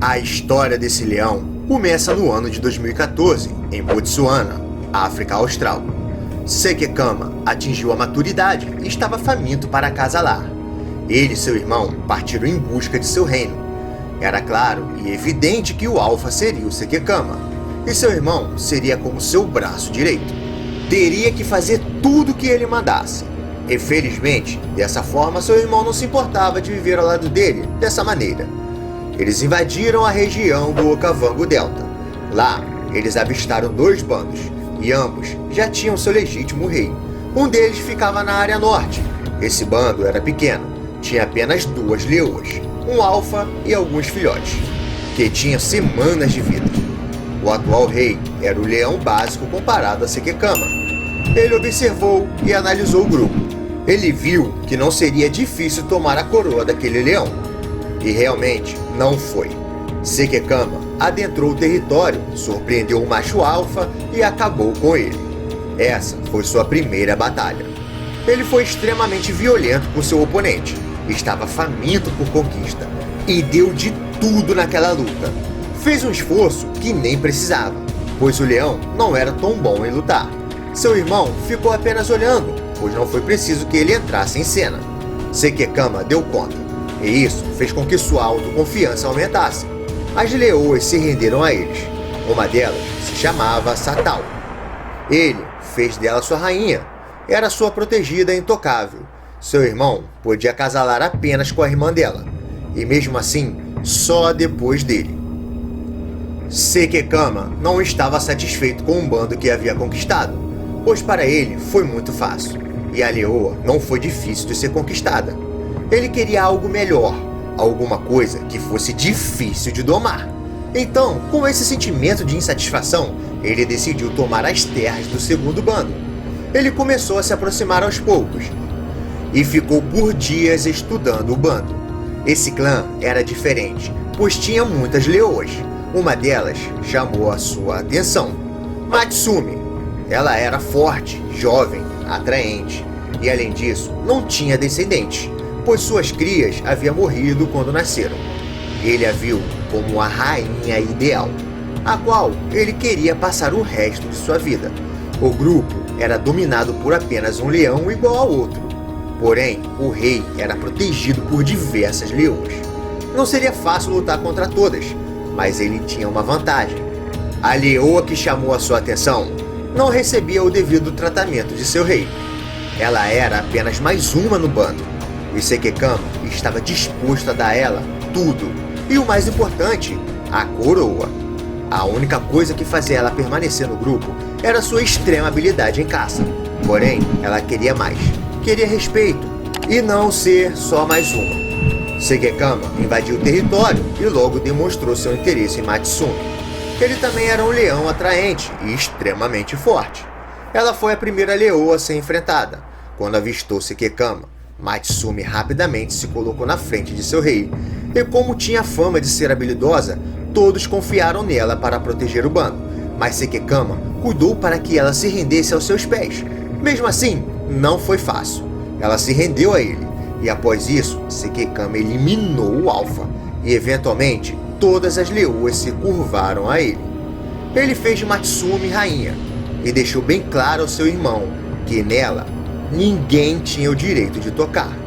A história desse leão começa no ano de 2014, em Botsuana, África Austral. Sekekama atingiu a maturidade e estava faminto para acasalar. Ele e seu irmão partiram em busca de seu reino. Era claro e evidente que o alfa seria o Sekekama, e seu irmão seria como seu braço direito. Teria que fazer tudo o que ele mandasse. E felizmente, dessa forma, seu irmão não se importava de viver ao lado dele dessa maneira. Eles invadiram a região do Okavango Delta. Lá, eles avistaram dois bandos, e ambos já tinham seu legítimo rei. Um deles ficava na área norte. Esse bando era pequeno, tinha apenas 2 leoas, um alfa e alguns filhotes, que tinham semanas de vida. O atual rei era o leão básico comparado a Sekekama. Ele observou e analisou o grupo. Ele viu que não seria difícil tomar a coroa daquele leão. E realmente não foi. Sekekama adentrou o território, surpreendeu o macho alfa e acabou com ele. Essa foi sua primeira batalha. Ele foi extremamente violento com seu oponente, estava faminto por conquista e deu de tudo naquela luta. Fez um esforço que nem precisava, pois o leão não era tão bom em lutar. Seu irmão ficou apenas olhando, pois não foi preciso que ele entrasse em cena. Sekekama deu conta, e isso fez com que sua autoconfiança aumentasse. As leoas se renderam a eles. Uma delas se chamava Satal. Ele fez dela sua rainha. Era sua protegida intocável. Seu irmão podia acasalar apenas com a irmã dela, e mesmo assim, só depois dele. Sekekama não estava satisfeito com o bando que havia conquistado, pois para ele foi muito fácil, e a leoa não foi difícil de ser conquistada. Ele queria algo melhor, alguma coisa que fosse difícil de domar. Então, com esse sentimento de insatisfação, ele decidiu tomar as terras do segundo bando. Ele começou a se aproximar aos poucos e ficou por dias estudando o bando. Esse clã era diferente, pois tinha muitas leoas. Uma delas chamou a sua atenção: Matsumi. Ela era forte, jovem, atraente e, além disso, não tinha descendentes, pois suas crias haviam morrido quando nasceram. Ele a viu como a rainha ideal, a qual ele queria passar o resto de sua vida. O grupo era dominado por apenas um leão igual ao outro, porém o rei era protegido por diversas leoas. Não seria fácil lutar contra todas, mas ele tinha uma vantagem. A leoa que chamou a sua atenção não recebia o devido tratamento de seu rei. Ela era apenas mais uma no bando, e Sekekama estava disposto a dar a ela tudo, e o mais importante, a coroa. A única coisa que fazia ela permanecer no grupo era sua extrema habilidade em caça. Porém, ela queria mais, queria respeito, e não ser só mais uma. Sekekama invadiu o território e logo demonstrou seu interesse em Matsumi. Ele também era um leão atraente e extremamente forte. Ela foi a primeira leoa a ser enfrentada. Quando avistou Sekekama, Matsumi rapidamente se colocou na frente de seu rei, e como tinha fama de ser habilidosa, todos confiaram nela para proteger o bando, mas Sekekama cuidou para que ela se rendesse aos seus pés. Mesmo assim, não foi fácil. Ela se rendeu a ele, e após isso, Sekekama eliminou o alfa, e eventualmente todas as leoas se curvaram a ele. Ele fez de Matsumi rainha, e deixou bem claro ao seu irmão que nela ninguém tinha o direito de tocar.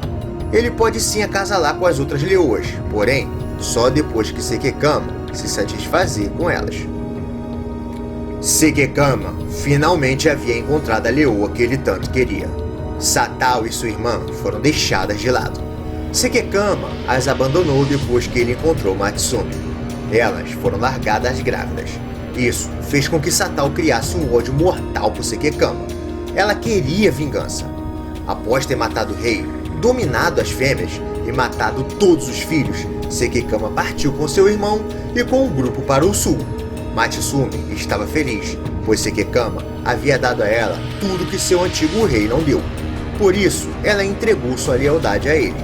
Ele pode sim acasalar com as outras leoas, porém, só depois que Sekekama se satisfazer com elas. Sekekama finalmente havia encontrado a leoa que ele tanto queria. Satal e sua irmã foram deixadas de lado. Sekekama as abandonou depois que ele encontrou Matsumi. Elas foram largadas grávidas. Isso fez com que Satal criasse um ódio mortal por Sekekama. Ela queria vingança. Após ter matado o rei, dominado as fêmeas e matado todos os filhos, Sekekama partiu com seu irmão e com o grupo para o sul. Matsumi estava feliz, pois Sekekama havia dado a ela tudo que seu antigo rei não deu. Por isso, ela entregou sua lealdade a ele.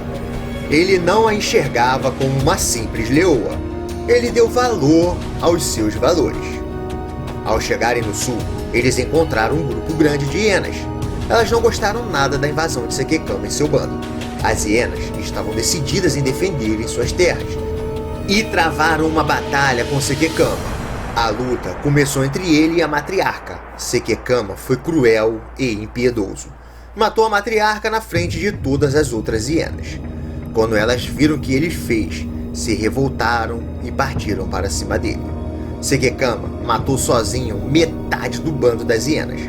Ele não a enxergava como uma simples leoa. Ele deu valor aos seus valores. Ao chegarem no sul, eles encontraram um grupo grande de hienas. Elas não gostaram nada da invasão de Sekekama e seu bando. As hienas estavam decididas em defenderem suas terras. e travaram uma batalha com Sekekama. A luta começou entre ele e a matriarca. Sekekama foi cruel e impiedoso. Matou a matriarca na frente de todas as outras hienas. Quando elas viram o que ele fez, se revoltaram e partiram para cima dele. Sekekama matou sozinho metade do bando das hienas.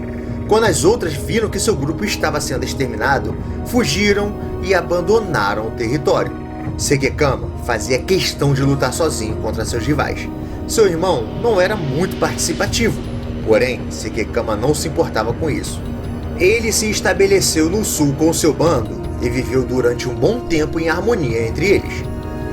Quando as outras viram que seu grupo estava sendo exterminado, fugiram e abandonaram o território. Sekekama fazia questão de lutar sozinho contra seus rivais. Seu irmão não era muito participativo, porém Sekekama não se importava com isso. Ele se estabeleceu no sul com seu bando e viveu durante um bom tempo em harmonia entre eles.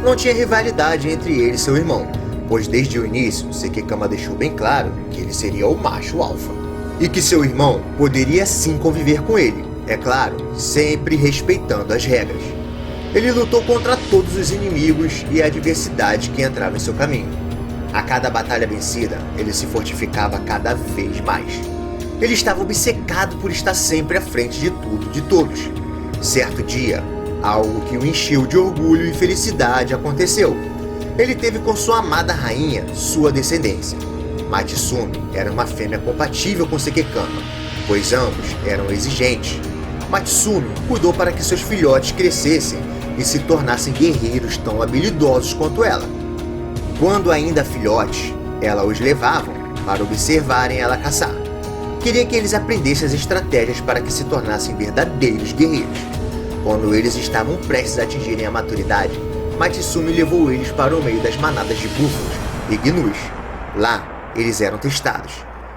Não tinha rivalidade entre ele e seu irmão, pois desde o início Sekekama deixou bem claro que ele seria o macho alfa e que seu irmão poderia sim conviver com ele, é claro, sempre respeitando as regras. Ele lutou contra todos os inimigos e a adversidade que entrava em seu caminho. A cada batalha vencida, ele se fortificava cada vez mais. Ele estava obcecado por estar sempre à frente de tudo e de todos. Certo dia, algo que o encheu de orgulho e felicidade aconteceu. Ele teve com sua amada rainha sua descendência. Matsumi era uma fêmea compatível com Sekekama, pois ambos eram exigentes. Matsumi cuidou para que seus filhotes crescessem e se tornassem guerreiros tão habilidosos quanto ela. Quando ainda filhotes, ela os levava para observarem ela caçar. Queria que eles aprendessem as estratégias para que se tornassem verdadeiros guerreiros. Quando eles estavam prestes a atingirem a maturidade, Matsumi levou eles para o meio das manadas de búfalos e gnus. Lá, eles eram testados.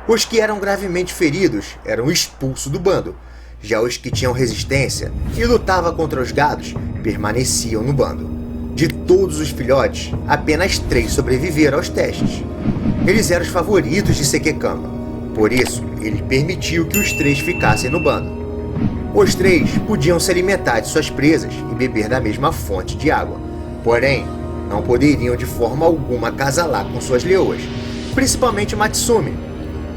Os que eram gravemente feridos eram expulsos do bando. Já os que tinham resistência e lutavam contra os gados permaneciam no bando. De todos os filhotes, apenas 3 sobreviveram aos testes. Eles eram os favoritos de Sekekama, por isso ele permitiu que os 3 ficassem no bando. Os 3 podiam se alimentar de suas presas e beber da mesma fonte de água, porém não poderiam de forma alguma acasalar com suas leoas, principalmente Matsumi.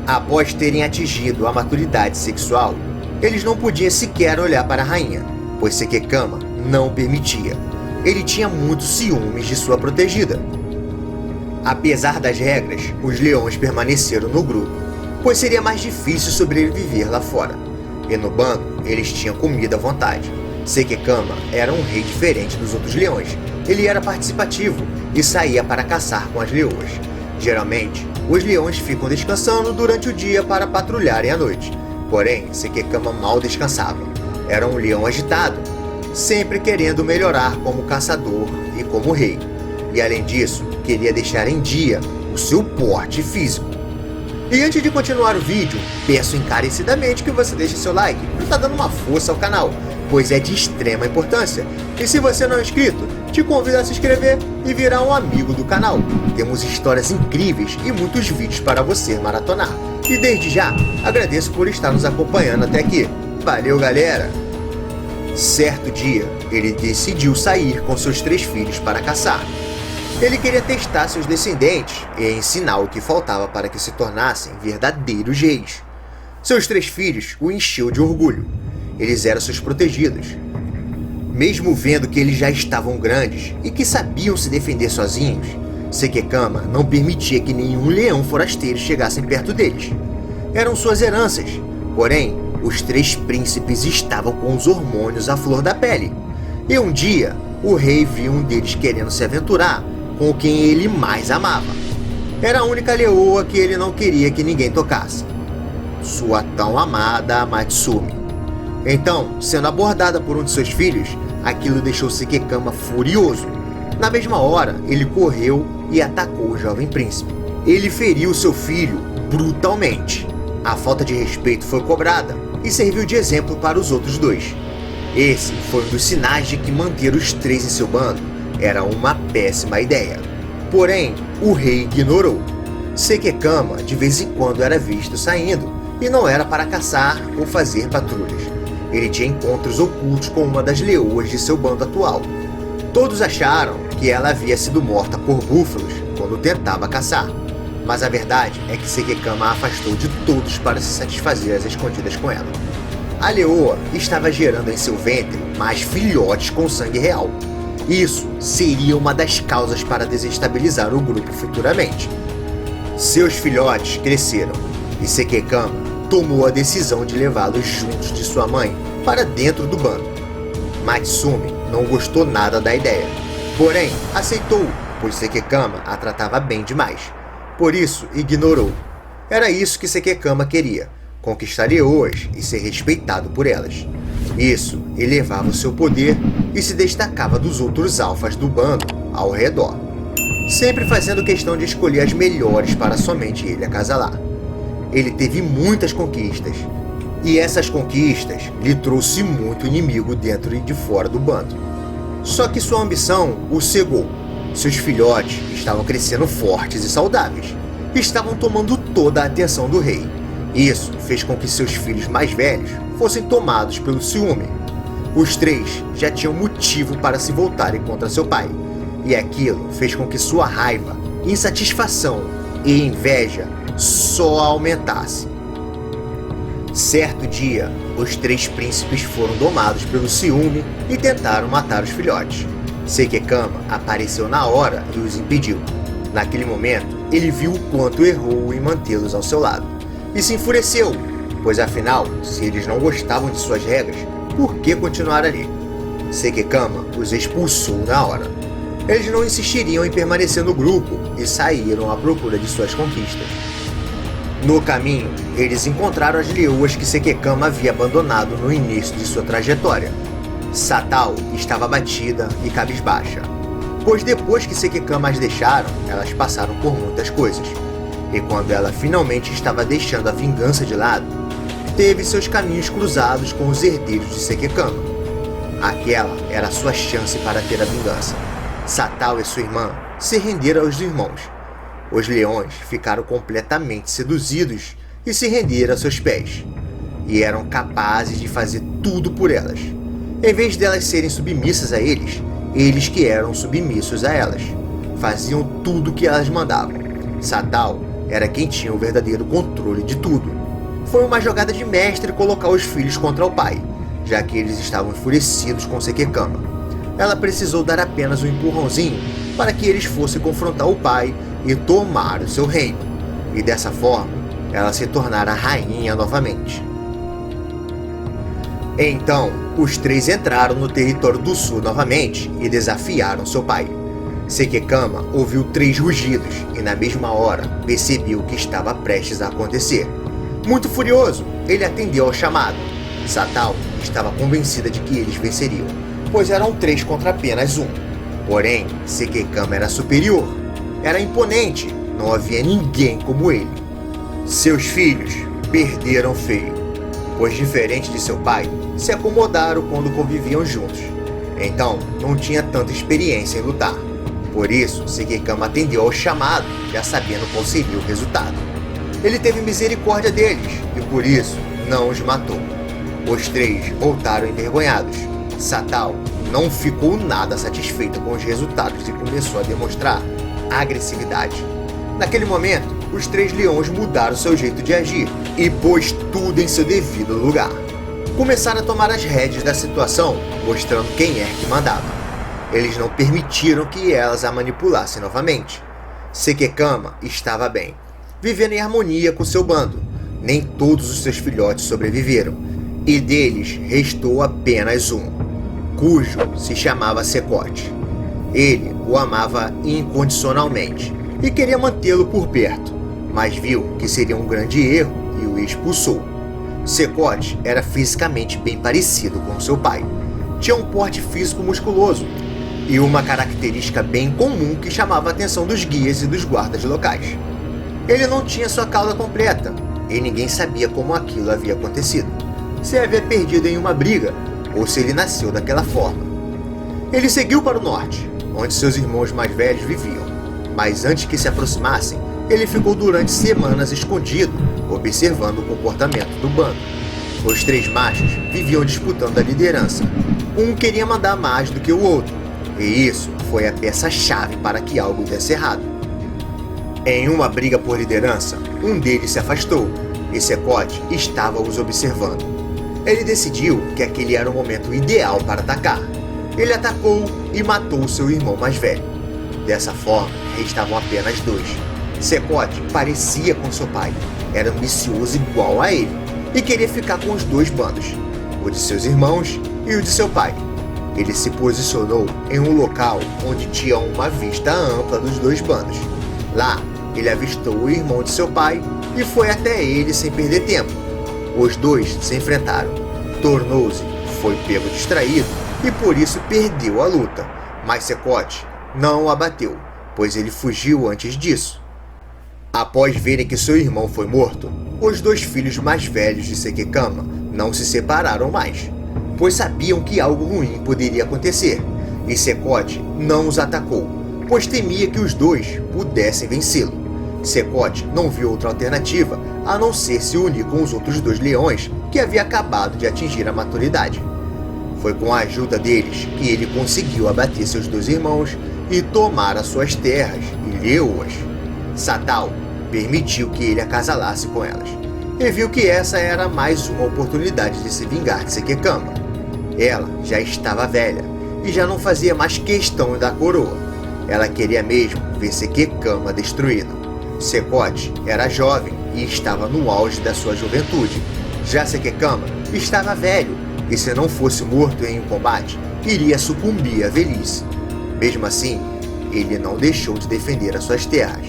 Após terem atingido a maturidade sexual, eles não podiam sequer olhar para a rainha, pois Sekekama não permitia. Ele tinha muitos ciúmes de sua protegida. Apesar das regras, os leões permaneceram no grupo, pois seria mais difícil sobreviver lá fora. E no bando, eles tinham comida à vontade. Sekekama era um rei diferente dos outros leões. Ele era participativo e saía para caçar com as leoas. Geralmente, os leões ficam descansando durante o dia para patrulharem à noite. Porém, Sekekama mal descansava. Era um leão agitado, sempre querendo melhorar como caçador e como rei. E além disso, queria deixar em dia o seu porte físico. E antes de continuar o vídeo, peço encarecidamente que você deixe seu like para estar dando uma força ao canal, pois é de extrema importância. E se você não é inscrito, te convido a se inscrever e virar um amigo do canal. Temos histórias incríveis e muitos vídeos para você maratonar. E desde já, agradeço por estar nos acompanhando até aqui. Valeu, galera! Certo dia, ele decidiu sair com seus 3 filhos para caçar. Ele queria testar seus descendentes e ensinar o que faltava para que se tornassem verdadeiros reis. Seus 3 filhos o encheu de orgulho. Eles eram seus protegidos. Mesmo vendo que eles já estavam grandes e que sabiam se defender sozinhos, Sekekama não permitia que nenhum leão forasteiro chegasse perto deles. Eram suas heranças, porém, os 3 príncipes estavam com os hormônios à flor da pele. E um dia, o rei viu um deles querendo se aventurar com quem ele mais amava. Era a única leoa que ele não queria que ninguém tocasse. Sua tão amada Matsumi. Então, sendo abordada por um de seus filhos, aquilo deixou Sekekama furioso. Na mesma hora, ele correu e atacou o jovem príncipe. Ele feriu seu filho brutalmente. A falta de respeito foi cobrada e serviu de exemplo para os outros 2. Esse foi um dos sinais de que manter os 3 em seu bando era uma péssima ideia. Porém, o rei ignorou. Sekekama de vez em quando era visto saindo, e não era para caçar ou fazer patrulhas. Ele tinha encontros ocultos com uma das leoas de seu bando atual. Todos acharam que ela havia sido morta por búfalos quando tentava caçar. Mas a verdade é que Sekekama a afastou de todos para se satisfazer às escondidas com ela. A leoa estava gerando em seu ventre mais filhotes com sangue real. Isso seria uma das causas para desestabilizar o grupo futuramente. Seus filhotes cresceram e Sekekama tomou a decisão de levá-los juntos de sua mãe para dentro do bando. Matsumi não gostou nada da ideia, porém aceitou, pois Sekekama a tratava bem demais. Por isso, ignorou. Era isso que Sekekama queria, conquistar leoas e ser respeitado por elas. Isso elevava o seu poder e se destacava dos outros alfas do bando ao redor, sempre fazendo questão de escolher as melhores para somente ele acasalar. Ele teve muitas conquistas, e essas conquistas lhe trouxe muito inimigo dentro e de fora do bando. Só que sua ambição o cegou. Seus filhotes estavam crescendo fortes e saudáveis, estavam tomando toda a atenção do rei. Isso fez com que seus filhos mais velhos fossem tomados pelo ciúme. Os três já tinham motivo para se voltarem contra seu pai, e aquilo fez com que sua raiva, insatisfação e inveja só aumentasse. Certo dia, os três príncipes foram domados pelo ciúme e tentaram matar os filhotes. Sekekama apareceu na hora e os impediu. Naquele momento, ele viu o quanto errou em mantê-los ao seu lado e se enfureceu, pois afinal, se eles não gostavam de suas regras, por que continuar ali? Sekekama os expulsou na hora. Eles não insistiriam em permanecer no grupo e saíram à procura de suas conquistas. No caminho, eles encontraram as leoas que Sekekama havia abandonado no início de sua trajetória. Satao estava abatida e cabisbaixa, pois depois que Sekekama as deixaram, elas passaram por muitas coisas. E quando ela finalmente estava deixando a vingança de lado, teve seus caminhos cruzados com os herdeiros de Sekekama. Aquela era a sua chance para ter a vingança. Satao e sua irmã se renderam aos irmãos. Os leões ficaram completamente seduzidos e se renderam a seus pés, e eram capazes de fazer tudo por elas. Em vez delas serem submissas a eles, eles que eram submissos a elas. Faziam tudo o que elas mandavam. Satao era quem tinha o verdadeiro controle de tudo. Foi uma jogada de mestre colocar os filhos contra o pai, já que eles estavam enfurecidos com Sekekama. Ela precisou dar apenas um empurrãozinho para que eles fossem confrontar o pai e tomar o seu reino. E dessa forma, ela se tornara rainha novamente. Então, os três entraram no território do sul novamente e desafiaram seu pai. Sekekama ouviu 3 rugidos e na mesma hora percebeu o que estava prestes a acontecer. Muito furioso, ele atendeu ao chamado. Satao estava convencida de que eles venceriam, pois eram 3 contra apenas 1. Porém, Sekekama era superior, era imponente, não havia ninguém como ele. Seus filhos perderam feio, pois diferente de seu pai, se acomodaram quando conviviam juntos. Então, não tinha tanta experiência em lutar. Por isso, Sekekama atendeu ao chamado, já sabendo qual seria o resultado. Ele teve misericórdia deles e por isso não os matou. Os 3 voltaram envergonhados. Satao não ficou nada satisfeita com os resultados e começou a demonstrar agressividade. Naquele momento, os 3 leões mudaram seu jeito de agir e pôs tudo em seu devido lugar. Começaram a tomar as rédeas da situação, mostrando quem é que mandava. Eles não permitiram que elas a manipulassem novamente. Sekekama estava bem, vivendo em harmonia com seu bando. Nem todos os seus filhotes sobreviveram, e deles restou apenas um, cujo se chamava Sekote. Ele o amava incondicionalmente e queria mantê-lo por perto, mas viu que seria um grande erro e o expulsou. Sekote era fisicamente bem parecido com seu pai. Tinha um porte físico musculoso e uma característica bem comum que chamava a atenção dos guias e dos guardas locais. Ele não tinha sua cauda completa e ninguém sabia como aquilo havia acontecido, se havia perdido em uma briga ou se ele nasceu daquela forma. Ele seguiu para o norte, onde seus irmãos mais velhos viviam, mas antes que se aproximassem, ele ficou durante semanas escondido, observando o comportamento do bando. Os 3 machos viviam disputando a liderança. Um queria mandar mais do que o outro, e isso foi a peça-chave para que algo desse errado. Em uma briga por liderança, um deles se afastou, e Sekote estava os observando. Ele decidiu que aquele era o momento ideal para atacar. ele atacou e matou seu irmão mais velho. Dessa forma, restavam apenas dois. Secote parecia com seu pai, era ambicioso igual a ele e queria ficar com os dois bandos, o de seus irmãos e o de seu pai. Ele se posicionou em um local onde tinha uma vista ampla dos dois bandos. Lá, ele avistou o irmão de seu pai e foi até ele sem perder tempo. Os dois se enfrentaram. Tornou-se foi pego distraído e por isso perdeu a luta, mas Secote não o abateu, pois ele fugiu antes disso. Após verem que seu irmão foi morto, os dois filhos mais velhos de Sekekama não se separaram mais, pois sabiam que algo ruim poderia acontecer, e Secote não os atacou, pois temia que os dois pudessem vencê-lo. Secote não viu outra alternativa a não ser se unir com os outros dois leões que havia acabado de atingir a maturidade. Foi com a ajuda deles que ele conseguiu abater seus dois irmãos e tomar as suas terras e leoas. Satal permitiu que ele acasalasse com elas, e viu que essa era mais uma oportunidade de se vingar de Sekekama. Ela já estava velha e já não fazia mais questão da coroa. Ela queria mesmo ver Sekekama destruído. Secote era jovem e estava no auge da sua juventude. Já Sekekama estava velho e, se não fosse morto em um combate, iria sucumbir à velhice. Mesmo assim, ele não deixou de defender as suas terras.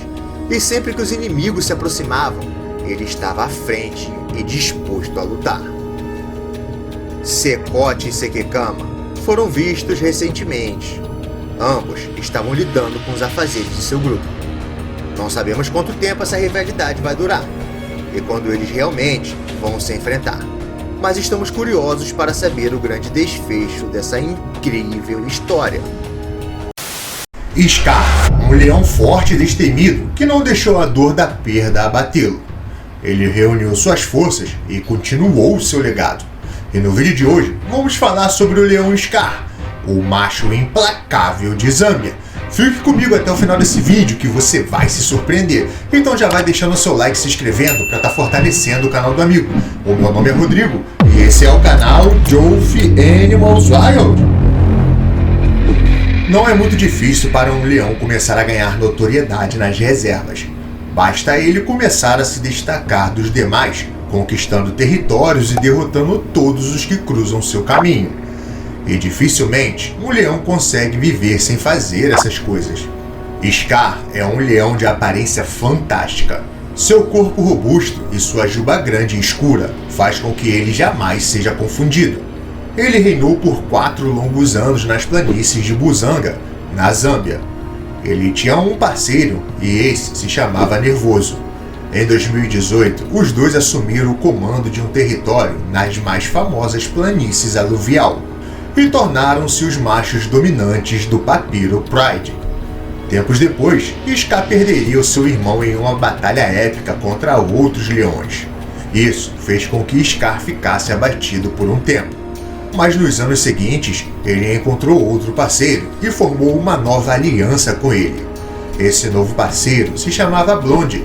E sempre que os inimigos se aproximavam, ele estava à frente e disposto a lutar. Secote e Sekekama foram vistos recentemente. Ambos estavam lidando com os afazeres de seu grupo. Não sabemos quanto tempo essa rivalidade vai durar e quando eles realmente vão se enfrentar. Mas estamos curiosos para saber o grande desfecho dessa incrível história. Scar, um leão forte e destemido que não deixou a dor da perda abatê-lo. Ele reuniu suas forças e continuou seu legado. E no vídeo de hoje vamos falar sobre o leão Scar, o macho implacável de Zâmbia. Fique comigo até o final desse vídeo que você vai se surpreender. Então já vai deixando o seu like e se inscrevendo para estar fortalecendo o canal do amigo. O meu nome é Rodrigo e esse é o canal Jolf Animals Wild. Não é muito difícil para um leão começar a ganhar notoriedade nas reservas. Basta ele começar a se destacar dos demais, conquistando territórios e derrotando todos os que cruzam seu caminho. E dificilmente um leão consegue viver sem fazer essas coisas. Scar é um leão de aparência fantástica. Seu corpo robusto e sua juba grande e escura faz com que ele jamais seja confundido. Ele reinou por 4 longos anos nas planícies de Buzanga, na Zâmbia. Ele tinha um parceiro e esse se chamava Nervoso. Em 2018, os dois assumiram o comando de um território nas mais famosas planícies aluvial e tornaram-se os machos dominantes do Papiro Pride. Tempos depois, Scar perderia o seu irmão em uma batalha épica contra outros leões. Isso fez com que Scar ficasse abatido por um tempo. Mas nos anos seguintes, ele encontrou outro parceiro e formou uma nova aliança com ele. Esse novo parceiro se chamava Blonde.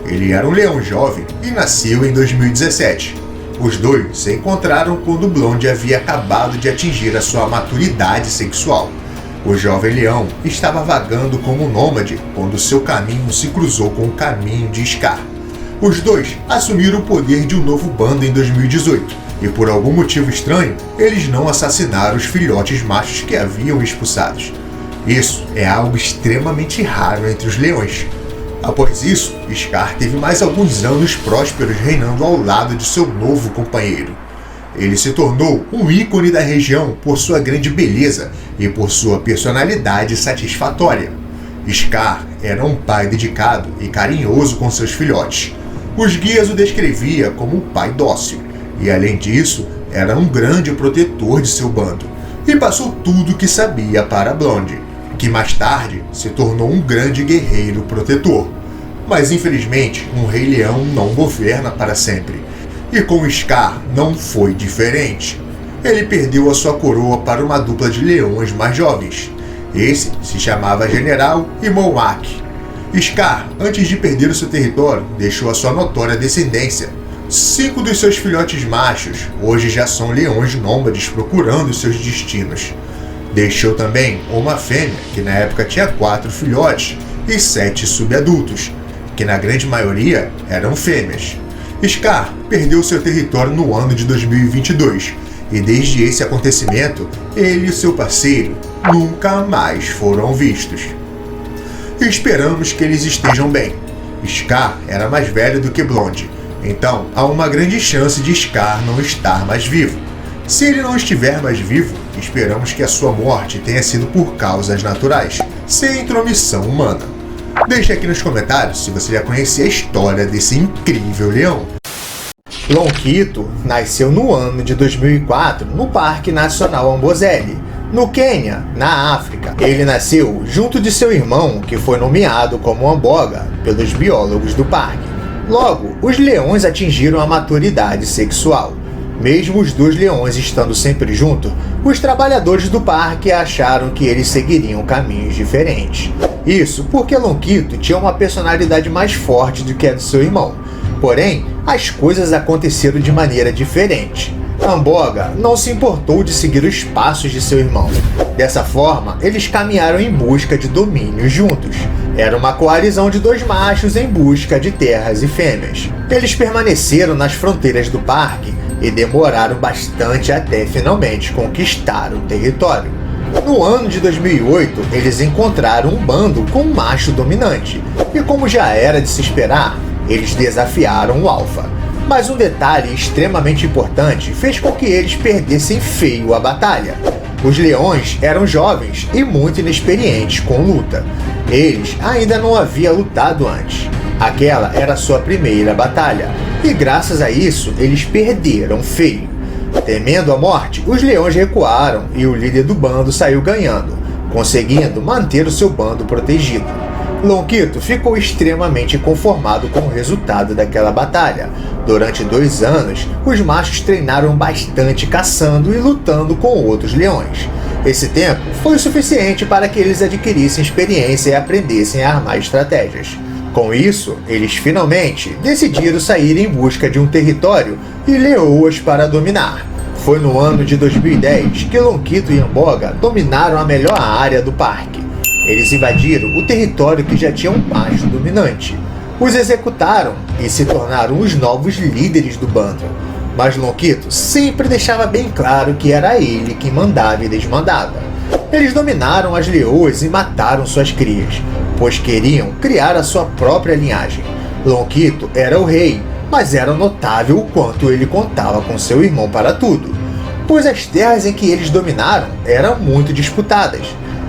Ele era um leão jovem e nasceu em 2017. Os dois se encontraram quando Blonde havia acabado de atingir a sua maturidade sexual. O jovem leão estava vagando como nômade quando seu caminho se cruzou com o caminho de Scar. Os dois assumiram o poder de um novo bando em 2018. E por algum motivo estranho, eles não assassinaram os filhotes machos que haviam expulsados. Isso é algo extremamente raro entre os leões. Após isso, Scar teve mais alguns anos prósperos reinando ao lado de seu novo companheiro. Ele se tornou um ícone da região por sua grande beleza e por sua personalidade satisfatória. Scar era um pai dedicado e carinhoso com seus filhotes. Os guias o descreviam como um pai dócil. E além disso, era um grande protetor de seu bando, e passou tudo o que sabia para Blonde, que mais tarde se tornou um grande guerreiro protetor. Mas infelizmente, um rei leão não governa para sempre, e com Scar não foi diferente. Ele perdeu a sua coroa para uma dupla de leões mais jovens. Esse se chamava General e Mouak. Scar, antes de perder o seu território, deixou a sua notória descendência. 5 dos seus filhotes machos hoje já são leões nômades procurando seus destinos. Deixou também uma fêmea, que na época tinha 4 filhotes, e 7 subadultos, que na grande maioria eram fêmeas. Scar perdeu seu território no ano de 2022, e desde esse acontecimento, ele e seu parceiro nunca mais foram vistos. Esperamos que eles estejam bem. Scar era mais velho do que Blonde, então há uma grande chance de Scar não estar mais vivo. Se ele não estiver mais vivo, esperamos que a sua morte tenha sido por causas naturais, sem intromissão humana. Deixe aqui nos comentários se você já conhecia a história desse incrível leão. Longkito nasceu no ano de 2004 no Parque Nacional Amboseli, no Quênia, na África. Ele nasceu junto de seu irmão, que foi nomeado como Amboga pelos biólogos do parque. Logo, os leões atingiram a maturidade sexual. Mesmo os 2 leões estando sempre juntos, os trabalhadores do parque acharam que eles seguiriam caminhos diferentes. Isso porque Longkito tinha uma personalidade mais forte do que a do seu irmão. Porém, as coisas aconteceram de maneira diferente. Amboga não se importou de seguir os passos de seu irmão. Dessa forma, eles caminharam em busca de domínio juntos. Era uma coalizão de 2 machos em busca de terras e fêmeas. Eles permaneceram nas fronteiras do parque e demoraram bastante até finalmente conquistar o território. No ano de 2008, eles encontraram um bando com um macho dominante, e como já era de se esperar, eles desafiaram o alfa. Mas um detalhe extremamente importante fez com que eles perdessem feio a batalha. Os leões eram jovens e muito inexperientes com luta. Eles ainda não haviam lutado antes. Aquela era sua primeira batalha, e graças a isso eles perderam feio. Temendo a morte, os leões recuaram e o líder do bando saiu ganhando, conseguindo manter o seu bando protegido. Longkito ficou extremamente conformado com o resultado daquela batalha. Durante 2 anos, os machos treinaram bastante caçando e lutando com outros leões. Esse tempo foi o suficiente para que eles adquirissem experiência e aprendessem a armar estratégias. Com isso, eles finalmente decidiram sair em busca de um território e leoas para dominar. Foi no ano de 2010 que Longkito e Amboga dominaram a melhor área do parque. Eles invadiram o território que já tinha um macho dominante. Os executaram e se tornaram os novos líderes do bando. Mas Longkito sempre deixava bem claro que era ele quem mandava e desmandava. Eles dominaram as leoas e mataram suas crias, pois queriam criar a sua própria linhagem. Longkito era o rei, mas era notável o quanto ele contava com seu irmão para tudo, pois as terras em que eles dominaram eram muito disputadas.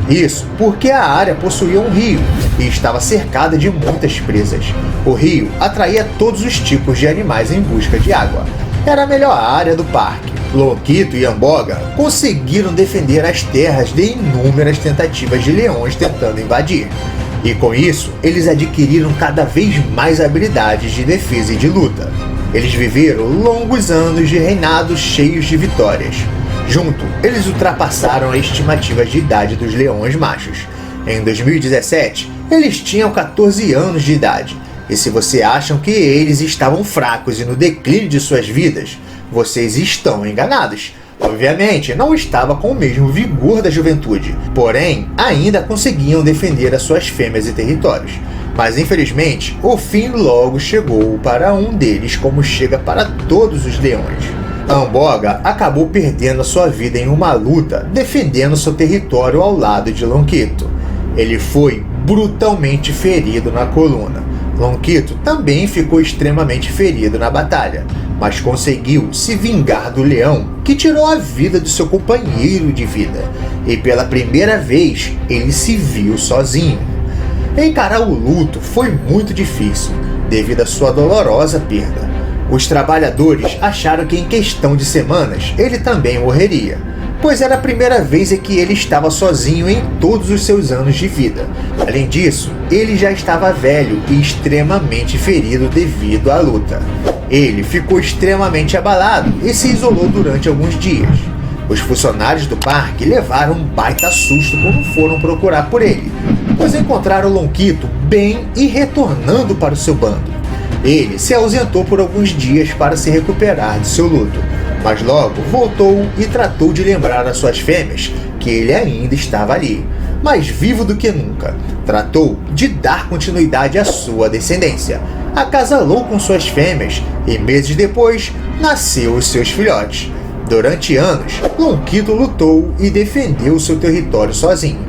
Isso porque a área possuía um rio e estava cercada de muitas presas. O rio atraía todos os tipos de animais em busca de água. Era a melhor área do parque. Longkito e Amboga conseguiram defender as terras de inúmeras tentativas de leões tentando invadir. E com isso, eles adquiriram cada vez mais habilidades de defesa e de luta. Eles viveram longos anos de reinados cheios de vitórias. Junto, eles ultrapassaram as estimativas de idade dos leões machos. Em 2017, eles tinham 14 anos de idade. E se você acham que eles estavam fracos e no declínio de suas vidas, vocês estão enganados. Obviamente, não estava com o mesmo vigor da juventude, porém, ainda conseguiam defender as suas fêmeas e territórios. Mas infelizmente, o fim logo chegou para um deles, como chega para todos os leões. Amboga acabou perdendo a sua vida em uma luta defendendo seu território ao lado de Longkito. Ele foi brutalmente ferido na coluna. Longkito também ficou extremamente ferido na batalha, mas conseguiu se vingar do leão que tirou a vida do seu companheiro de vida. E pela primeira vez, ele se viu sozinho. Encarar o luto foi muito difícil, devido à sua dolorosa perda. Os trabalhadores acharam que em questão de semanas ele também morreria, pois era a primeira vez em que ele estava sozinho em todos os seus anos de vida. Além disso, ele já estava velho e extremamente ferido devido à luta. Ele ficou extremamente abalado e se isolou durante alguns dias. Os funcionários do parque levaram um baita susto quando foram procurar por ele, pois encontraram Longkito bem e retornando para o seu bando. Ele se ausentou por alguns dias para se recuperar de seu luto, mas logo voltou e tratou de lembrar às suas fêmeas que que ele ainda estava ali, mais vivo do que nunca. Tratou de dar continuidade à sua descendência. Acasalou com suas fêmeas e meses depois nasceu os seus filhotes. Durante anos, Lonquito lutou e defendeu seu território sozinho.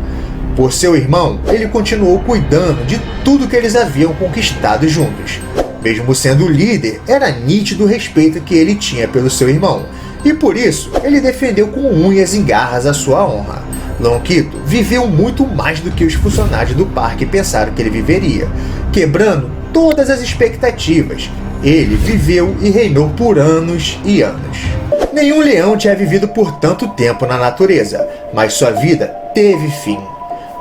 Por seu irmão, ele continuou cuidando de tudo que eles haviam conquistado juntos. Mesmo sendo o líder, era nítido o respeito que ele tinha pelo seu irmão, e por isso ele defendeu com unhas e garras a sua honra. Lonquito viveu muito mais do que os funcionários do parque pensaram que ele viveria, quebrando todas as expectativas. Ele viveu e reinou por anos e anos. Nenhum leão tinha vivido por tanto tempo na natureza, mas sua vida teve fim.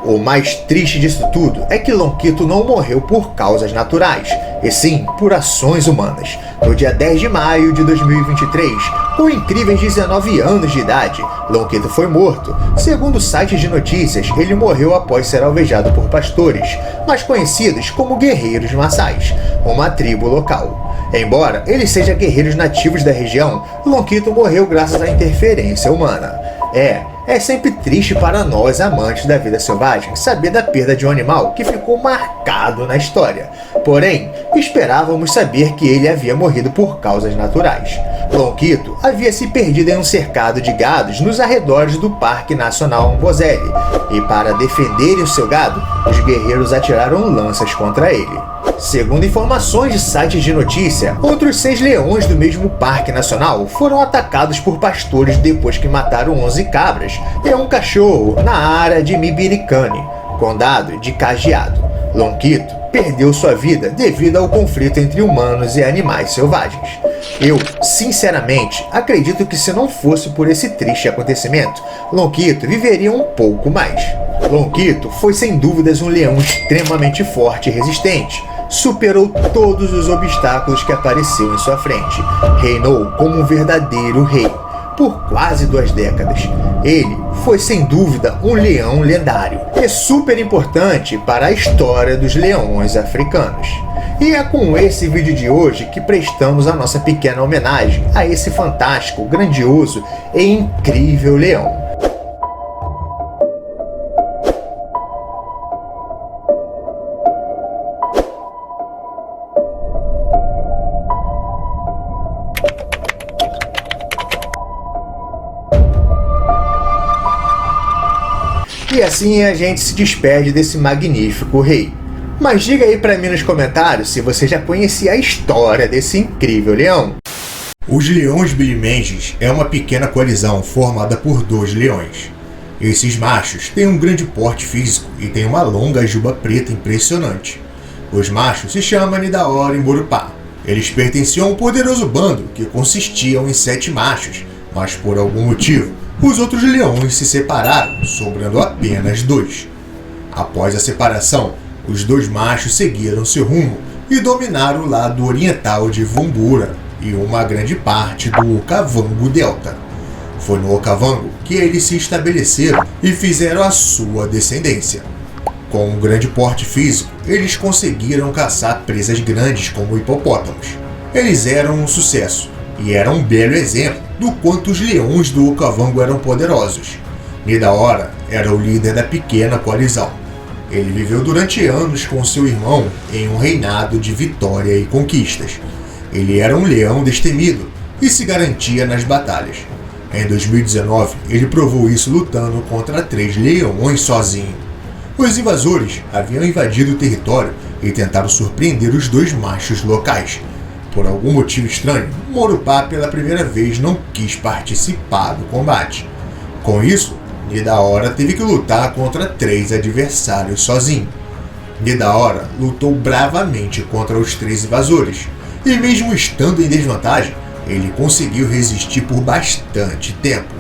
O mais triste disso tudo é que Lonquito não morreu por causas naturais, e sim por ações humanas. No dia 10 de maio de 2023, com incríveis 19 anos de idade, Lonquito foi morto. Segundo sites de notícias, ele morreu após ser alvejado por pastores, mais conhecidos como guerreiros maçais, uma tribo local. Embora ele seja guerreiros nativos da região, Lonquito morreu graças à interferência humana. É sempre triste para nós, amantes da vida selvagem, saber da perda de um animal que ficou marcado na história. Porém, esperávamos saber que ele havia morrido por causas naturais. Lonquito havia se perdido em um cercado de gados nos arredores do Parque Nacional Amboseli, e para defenderem o seu gado, os guerreiros atiraram lanças contra ele. Segundo informações de sites de notícia, outros 6 leões do mesmo Parque Nacional foram atacados por pastores depois que mataram 11 cabras e um cachorro na área de Mibiricane, condado de Cajeado. Lonquito perdeu sua vida devido ao conflito entre humanos e animais selvagens. Eu, sinceramente, acredito que se não fosse por esse triste acontecimento, Lonquito viveria um pouco mais. Lonquito foi sem dúvidas um leão extremamente forte e resistente. Superou todos os obstáculos que apareciam em sua frente. Reinou como um verdadeiro rei por quase 2 décadas. Ele foi sem dúvida um leão lendário e super importante para a história dos leões africanos. E é com esse vídeo de hoje que prestamos a nossa pequena homenagem a esse fantástico, grandioso e incrível leão. E assim a gente se despede desse magnífico rei. Mas diga aí pra mim nos comentários se você já conhecia a história desse incrível leão. Os leões bilimenses é uma pequena coalizão formada por 2 leões. Esses machos têm um grande porte físico e têm uma longa juba preta impressionante. Os machos se chamam Nidaora e Morupá. Eles pertenciam a um poderoso bando que consistiam em 7 machos, mas por algum motivo, os outros leões se separaram, sobrando apenas 2. Após a separação, os 2 machos seguiram seu rumo e dominaram o lado oriental de Vumbura e uma grande parte do Okavango Delta. Foi no Okavango que eles se estabeleceram e fizeram a sua descendência. Com um grande porte físico, eles conseguiram caçar presas grandes como hipopótamos. Eles eram um sucesso e eram um belo exemplo do quanto os leões do Okavango eram poderosos. Nidaora era o líder da pequena coalizão. Ele viveu durante anos com seu irmão em um reinado de vitória e conquistas. Ele era um leão destemido e se garantia nas batalhas. Em 2019, ele provou isso lutando contra 3 leões sozinho. Os invasores haviam invadido o território e tentaram surpreender os 2 machos locais. Por algum motivo estranho, Morupá pela primeira vez não quis participar do combate. Com isso, Nidaora teve que lutar contra 3 adversários sozinho. Nidaora lutou bravamente contra os 3 invasores, e mesmo estando em desvantagem, ele conseguiu resistir por bastante tempo.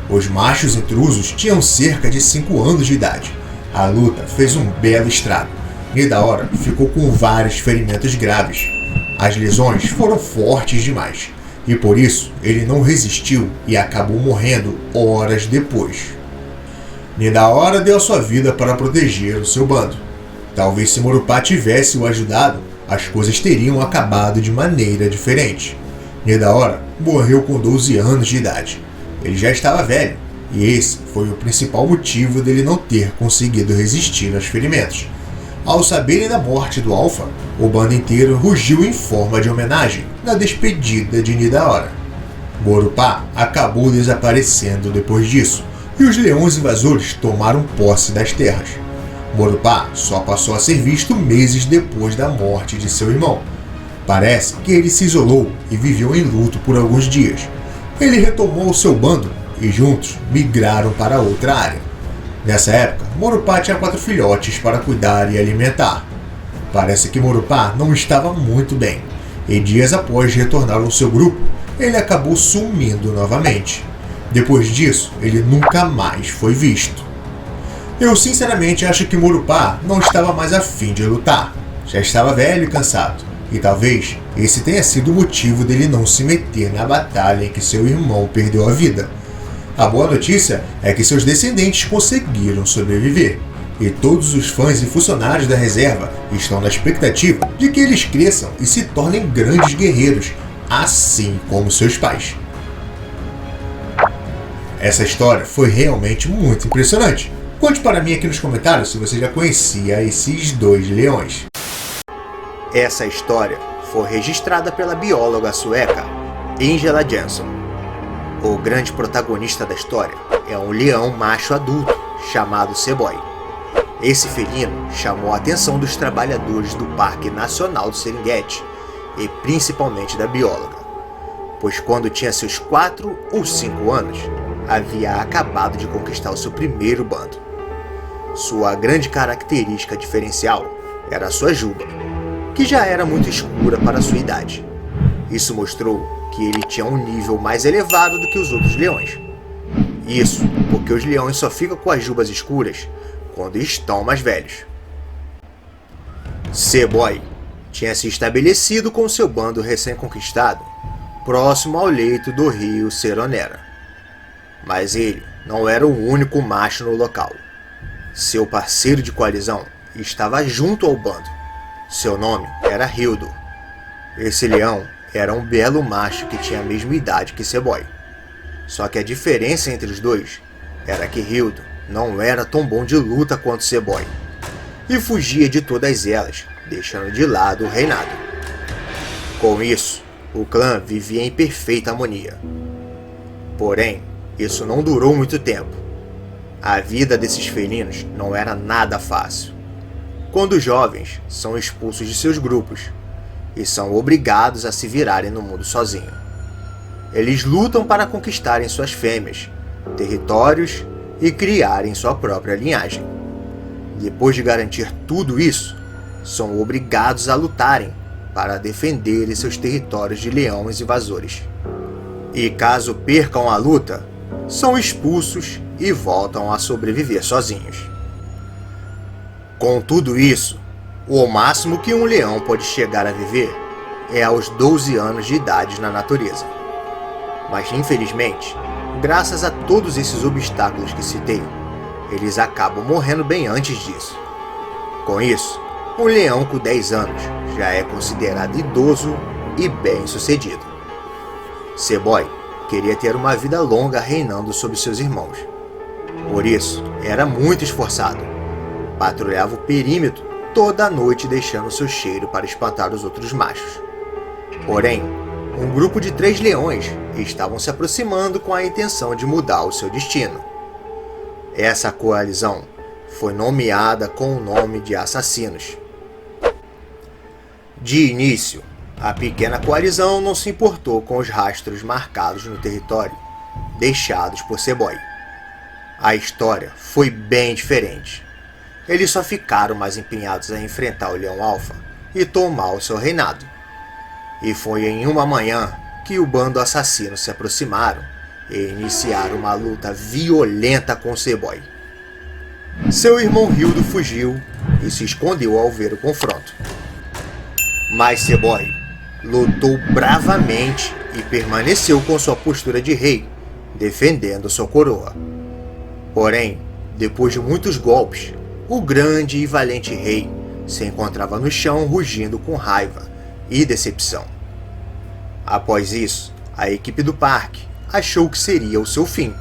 Os machos intrusos tinham cerca de 5 anos de idade. A luta fez um belo estrago. Nidaora ficou com vários ferimentos graves. As lesões foram fortes demais, e por isso ele não resistiu e acabou morrendo horas depois. Nidaora deu a sua vida para proteger o seu bando. Talvez se Morupá tivesse o ajudado, as coisas teriam acabado de maneira diferente. Nidaora morreu com 12 anos de idade. Ele já estava velho E esse foi o principal motivo dele não ter conseguido resistir aos ferimentos. Ao saberem da morte do Alpha, o bando inteiro rugiu em forma de homenagem na despedida de Nidaora. Morupá acabou desaparecendo depois disso, e os leões invasores tomaram posse das terras. Morupá só passou a ser visto meses depois da morte de seu irmão. Parece que ele se isolou e viveu em luto por alguns dias. Ele retomou seu bando e juntos migraram para outra área. Nessa época, Morupá tinha 4 filhotes para cuidar e alimentar. Parece que Morupá não estava muito bem, e dias após retornar ao seu grupo, ele acabou sumindo novamente. Depois disso, ele nunca mais foi visto. Eu sinceramente acho que Morupá não estava mais a fim de lutar. Já estava velho e cansado, e talvez esse tenha sido o motivo dele não se meter na batalha em que seu irmão perdeu a vida. A boa notícia é que seus descendentes conseguiram sobreviver, e todos os fãs e funcionários da reserva estão na expectativa de que eles cresçam e se tornem grandes guerreiros, assim como seus pais. Essa história foi realmente muito impressionante. Conte para mim aqui nos comentários se você já conhecia esses 2 leões. Essa história foi registrada pela bióloga sueca Ingela Jansson. O grande protagonista da história é um leão macho adulto chamado Seboi. Esse felino chamou a atenção dos trabalhadores do Parque Nacional do Serengeti e principalmente da bióloga, pois quando tinha seus 4 ou 5 anos, havia acabado de conquistar o seu primeiro bando. Sua grande característica diferencial era a sua juba, que já era muito escura para sua idade. Isso mostrou que ele tinha um nível mais elevado do que os outros leões. Isso porque os leões só ficam com as jubas escuras quando estão mais velhos. Seboi tinha se estabelecido com seu bando recém-conquistado próximo ao leito do rio Seronera. Mas ele não era o único macho no local. Seu parceiro de coalizão estava junto ao bando. Seu nome era Hildur. Esse leão era um belo macho que tinha a mesma idade que Seboi. Só que a diferença entre os dois era que Hildur não era tão bom de luta quanto Seboi, e fugia de todas elas, deixando de lado o reinado. Com isso, o clã vivia em perfeita harmonia. Porém, isso não durou muito tempo. A vida desses felinos não era nada fácil. Quando jovens, são expulsos de seus grupos e são obrigados a se virarem no mundo sozinho. Eles lutam para conquistarem suas fêmeas, territórios e criarem sua própria linhagem. Depois de garantir tudo isso, são obrigados a lutarem para defenderem seus territórios de leões invasores. E caso percam a luta, são expulsos e voltam a sobreviver sozinhos. Com tudo isso, o máximo que um leão pode chegar a viver é aos 12 anos de idade na natureza. Mas infelizmente, graças a todos esses obstáculos que citei, eles acabam morrendo bem antes disso. Com isso, um leão com 10 anos já é considerado idoso e bem-sucedido. Seboi queria ter uma vida longa reinando sobre seus irmãos. Por isso, era muito esforçado. Patrulhava o perímetro toda a noite deixando seu cheiro para espantar os outros machos. Porém, um grupo de 3 leões estavam se aproximando com a intenção de mudar o seu destino. Essa coalizão foi nomeada com o nome de Assassinos. De início, a pequena coalizão não se importou com os rastros marcados no território deixados por Seboi. A história foi bem diferente. Eles só ficaram mais empenhados a enfrentar o Leão Alpha e tomar o seu reinado. E foi em uma manhã que o bando assassino se aproximaram e iniciaram uma luta violenta com Seboi. Seu irmão Hildur fugiu e se escondeu ao ver o confronto. Mas Seboi lutou bravamente e permaneceu com sua postura de rei, defendendo sua coroa. Porém, depois de muitos golpes, o grande e valente rei se encontrava no chão rugindo com raiva e decepção. Após isso, a equipe do parque achou que seria o seu fim.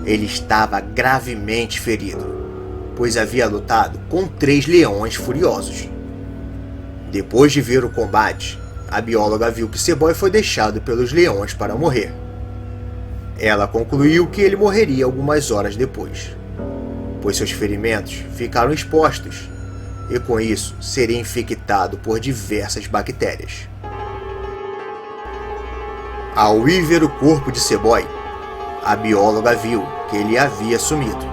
Ele estava gravemente ferido, pois havia lutado com 3 leões furiosos. Depois de ver o combate, a bióloga viu que C-Boy foi deixado pelos leões para morrer. Ela concluiu que ele morreria algumas horas depois, pois seus ferimentos ficaram expostos e com isso seria infectado por diversas bactérias. Ao ir ver o corpo de C-Boy, a bióloga viu que ele havia sumido.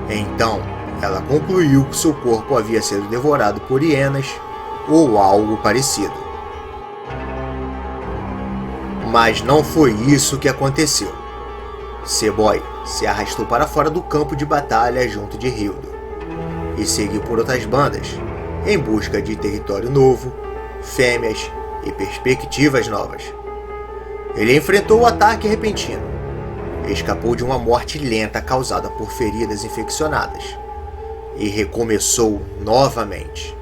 Então, ela concluiu que seu corpo havia sido devorado por hienas ou algo parecido. Mas não foi isso que aconteceu. C-Boy se arrastou para fora do campo de batalha junto de Hildo e seguiu por outras bandas em busca de território novo, fêmeas e perspectivas novas. Ele enfrentou o ataque repentino, escapou de uma morte lenta causada por feridas infeccionadas e recomeçou novamente.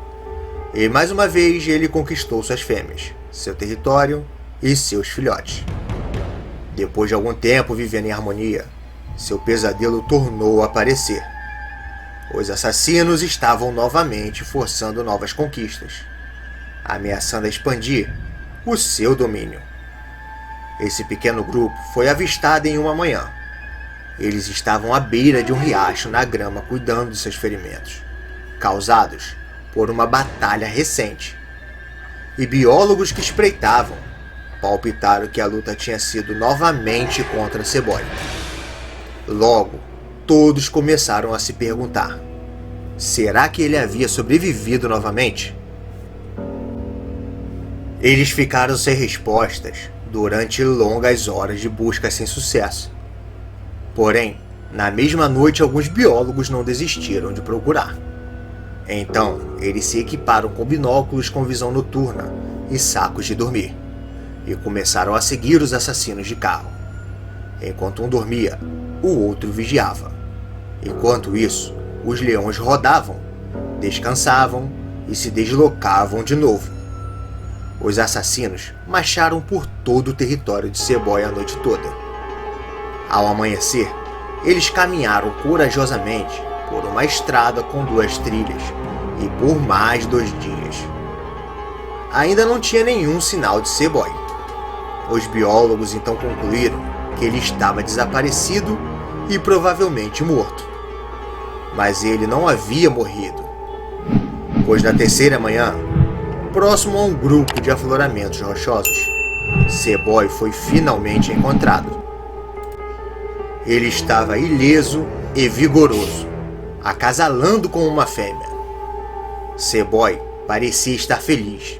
E mais uma vez ele conquistou suas fêmeas, seu território e seus filhotes. Depois de algum tempo vivendo em harmonia, seu pesadelo tornou a aparecer. Os assassinos estavam novamente forçando novas conquistas, ameaçando expandir o seu domínio. Esse pequeno grupo foi avistado em uma manhã. Eles estavam à beira de um riacho na grama cuidando de seus ferimentos, causados por uma batalha recente. E biólogos que espreitavam palpitaram que a luta tinha sido novamente contra C-Boy. Logo, todos começaram a se perguntar: será que ele havia sobrevivido novamente? Eles ficaram sem respostas durante longas horas de busca sem sucesso. Porém, na mesma noite alguns biólogos não desistiram de procurar. Então, eles se equiparam com binóculos com visão noturna e sacos de dormir, e começaram a seguir os assassinos de carro. Enquanto um dormia, o outro vigiava. Enquanto isso, os leões rodavam, descansavam e se deslocavam de novo. Os assassinos marcharam por todo o território de C-Boy a noite toda. Ao amanhecer, eles caminharam corajosamente por uma estrada com 2 trilhas e por mais 2 dias. Ainda não tinha nenhum sinal de C-Boy. Os biólogos então concluíram que ele estava desaparecido e provavelmente morto. Mas ele não havia morrido, pois na terceira manhã, próximo a um grupo de afloramentos rochosos, C-Boy foi finalmente encontrado. Ele estava ileso e vigoroso, acasalando com uma fêmea. C-Boy parecia estar feliz.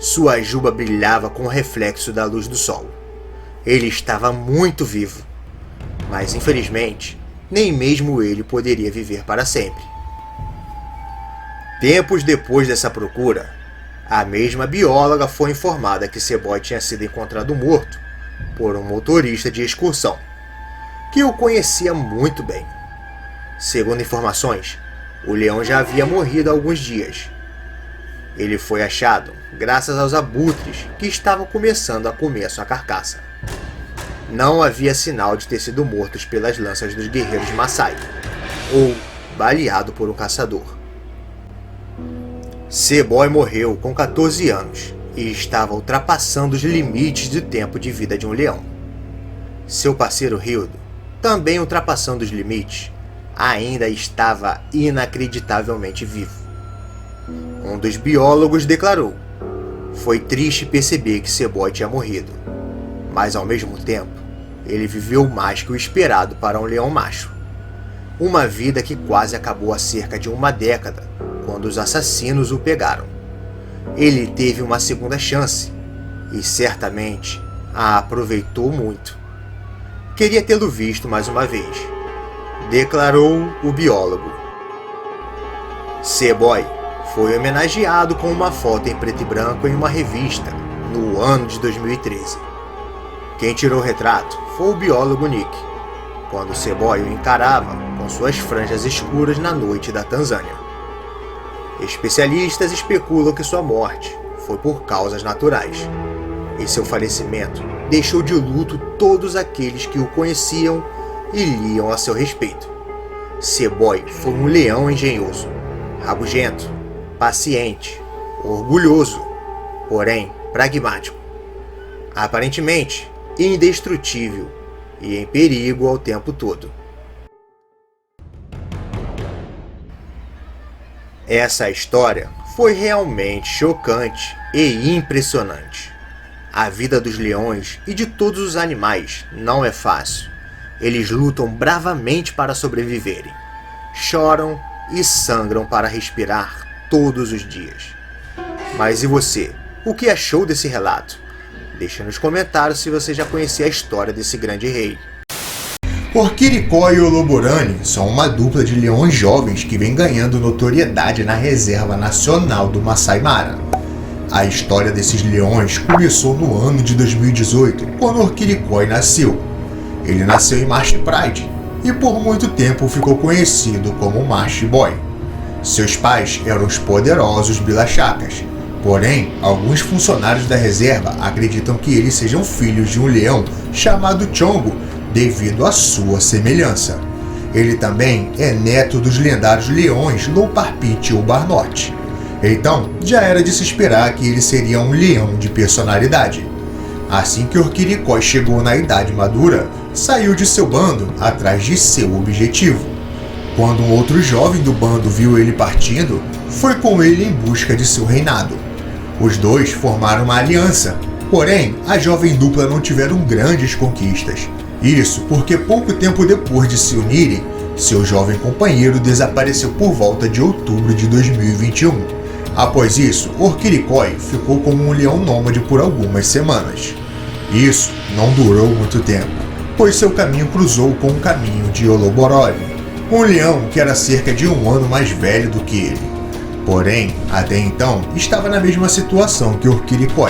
Sua juba brilhava com o reflexo da luz do sol. Ele estava muito vivo, mas infelizmente, nem mesmo ele poderia viver para sempre. Tempos depois dessa procura, a mesma bióloga foi informada que C-Boy tinha sido encontrado morto por um motorista de excursão, que o conhecia muito bem. Segundo informações, o leão já havia morrido há alguns dias. Ele foi achado graças aos abutres que estavam começando a comer sua carcaça. Não havia sinal de ter sido morto pelas lanças dos guerreiros Maasai, ou baleado por um caçador. C-Boy morreu com 14 anos e estava ultrapassando os limites de tempo de vida de um leão. Seu parceiro Hildo, também ultrapassando os limites, ainda estava inacreditavelmente vivo. Um dos biólogos declarou: foi triste perceber que C-Boy tinha morrido, mas ao mesmo tempo, ele viveu mais que o esperado para um leão macho. Uma vida que quase acabou há cerca de uma década, quando os assassinos o pegaram. Ele teve uma segunda chance e certamente a aproveitou muito. Queria tê-lo visto mais uma vez, declarou o biólogo. C-Boy foi homenageado com uma foto em preto e branco em uma revista no ano de 2013. Quem tirou o retrato foi o biólogo Nick, quando C-Boy o encarava com suas franjas escuras na noite da Tanzânia. Especialistas especulam que sua morte foi por causas naturais, e seu falecimento deixou de luto todos aqueles que o conheciam e liam a seu respeito. C-Boy foi um leão engenhoso, rabugento, paciente, orgulhoso, porém pragmático, aparentemente indestrutível e em perigo ao tempo todo. Essa história foi realmente chocante e impressionante. A vida dos leões e de todos os animais não é fácil. Eles lutam bravamente para sobreviverem, choram e sangram para respirar todos os dias. Mas e você? O que achou desse relato? Deixe nos comentários se você já conhecia a história desse grande rei. Orquiricó e Oloborane são uma dupla de leões jovens que vem ganhando notoriedade na Reserva Nacional do Masai Mara. A história desses leões começou no ano de 2018, quando Orquiricó nasceu. Ele nasceu em Marsh Pride e por muito tempo ficou conhecido como Marsh Boy. Seus pais eram os poderosos Bilachacas. Porém, alguns funcionários da reserva acreditam que eles sejam filhos de um leão chamado Chongo, devido à sua semelhança. Ele também é neto dos lendários leões Louparpit ou Barnote. Então, já era de se esperar que ele seria um leão de personalidade. Assim que Orquiricó chegou na idade madura, saiu de seu bando atrás de seu objetivo. Quando um outro jovem do bando viu ele partindo, foi com ele em busca de seu reinado. Os dois formaram uma aliança, porém, a jovem dupla não tiveram grandes conquistas. Isso porque pouco tempo depois de se unirem, seu jovem companheiro desapareceu por volta de outubro de 2021. Após isso, Orquiricó ficou como um leão nômade por algumas semanas. Isso não durou muito tempo, pois seu caminho cruzou com o caminho de Oloborane, um leão que era cerca de um ano mais velho do que ele. Porém, até então, estava na mesma situação que Orquiricó.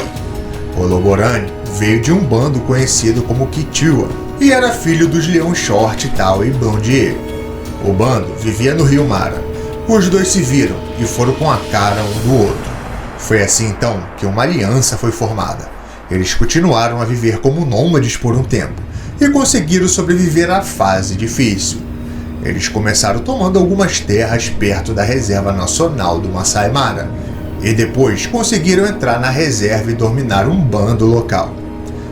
Oloborane veio de um bando conhecido como Quechua e era filho dos leões Short, Tal e Blondier. O bando vivia no Rio Mara. Os dois se viram e foram com a cara um do outro. Foi assim então que uma aliança foi formada. Eles continuaram a viver como nômades por um tempo e conseguiram sobreviver à fase difícil. Eles começaram tomando algumas terras perto da Reserva Nacional do Masai Mara e depois conseguiram entrar na reserva e dominar um bando local.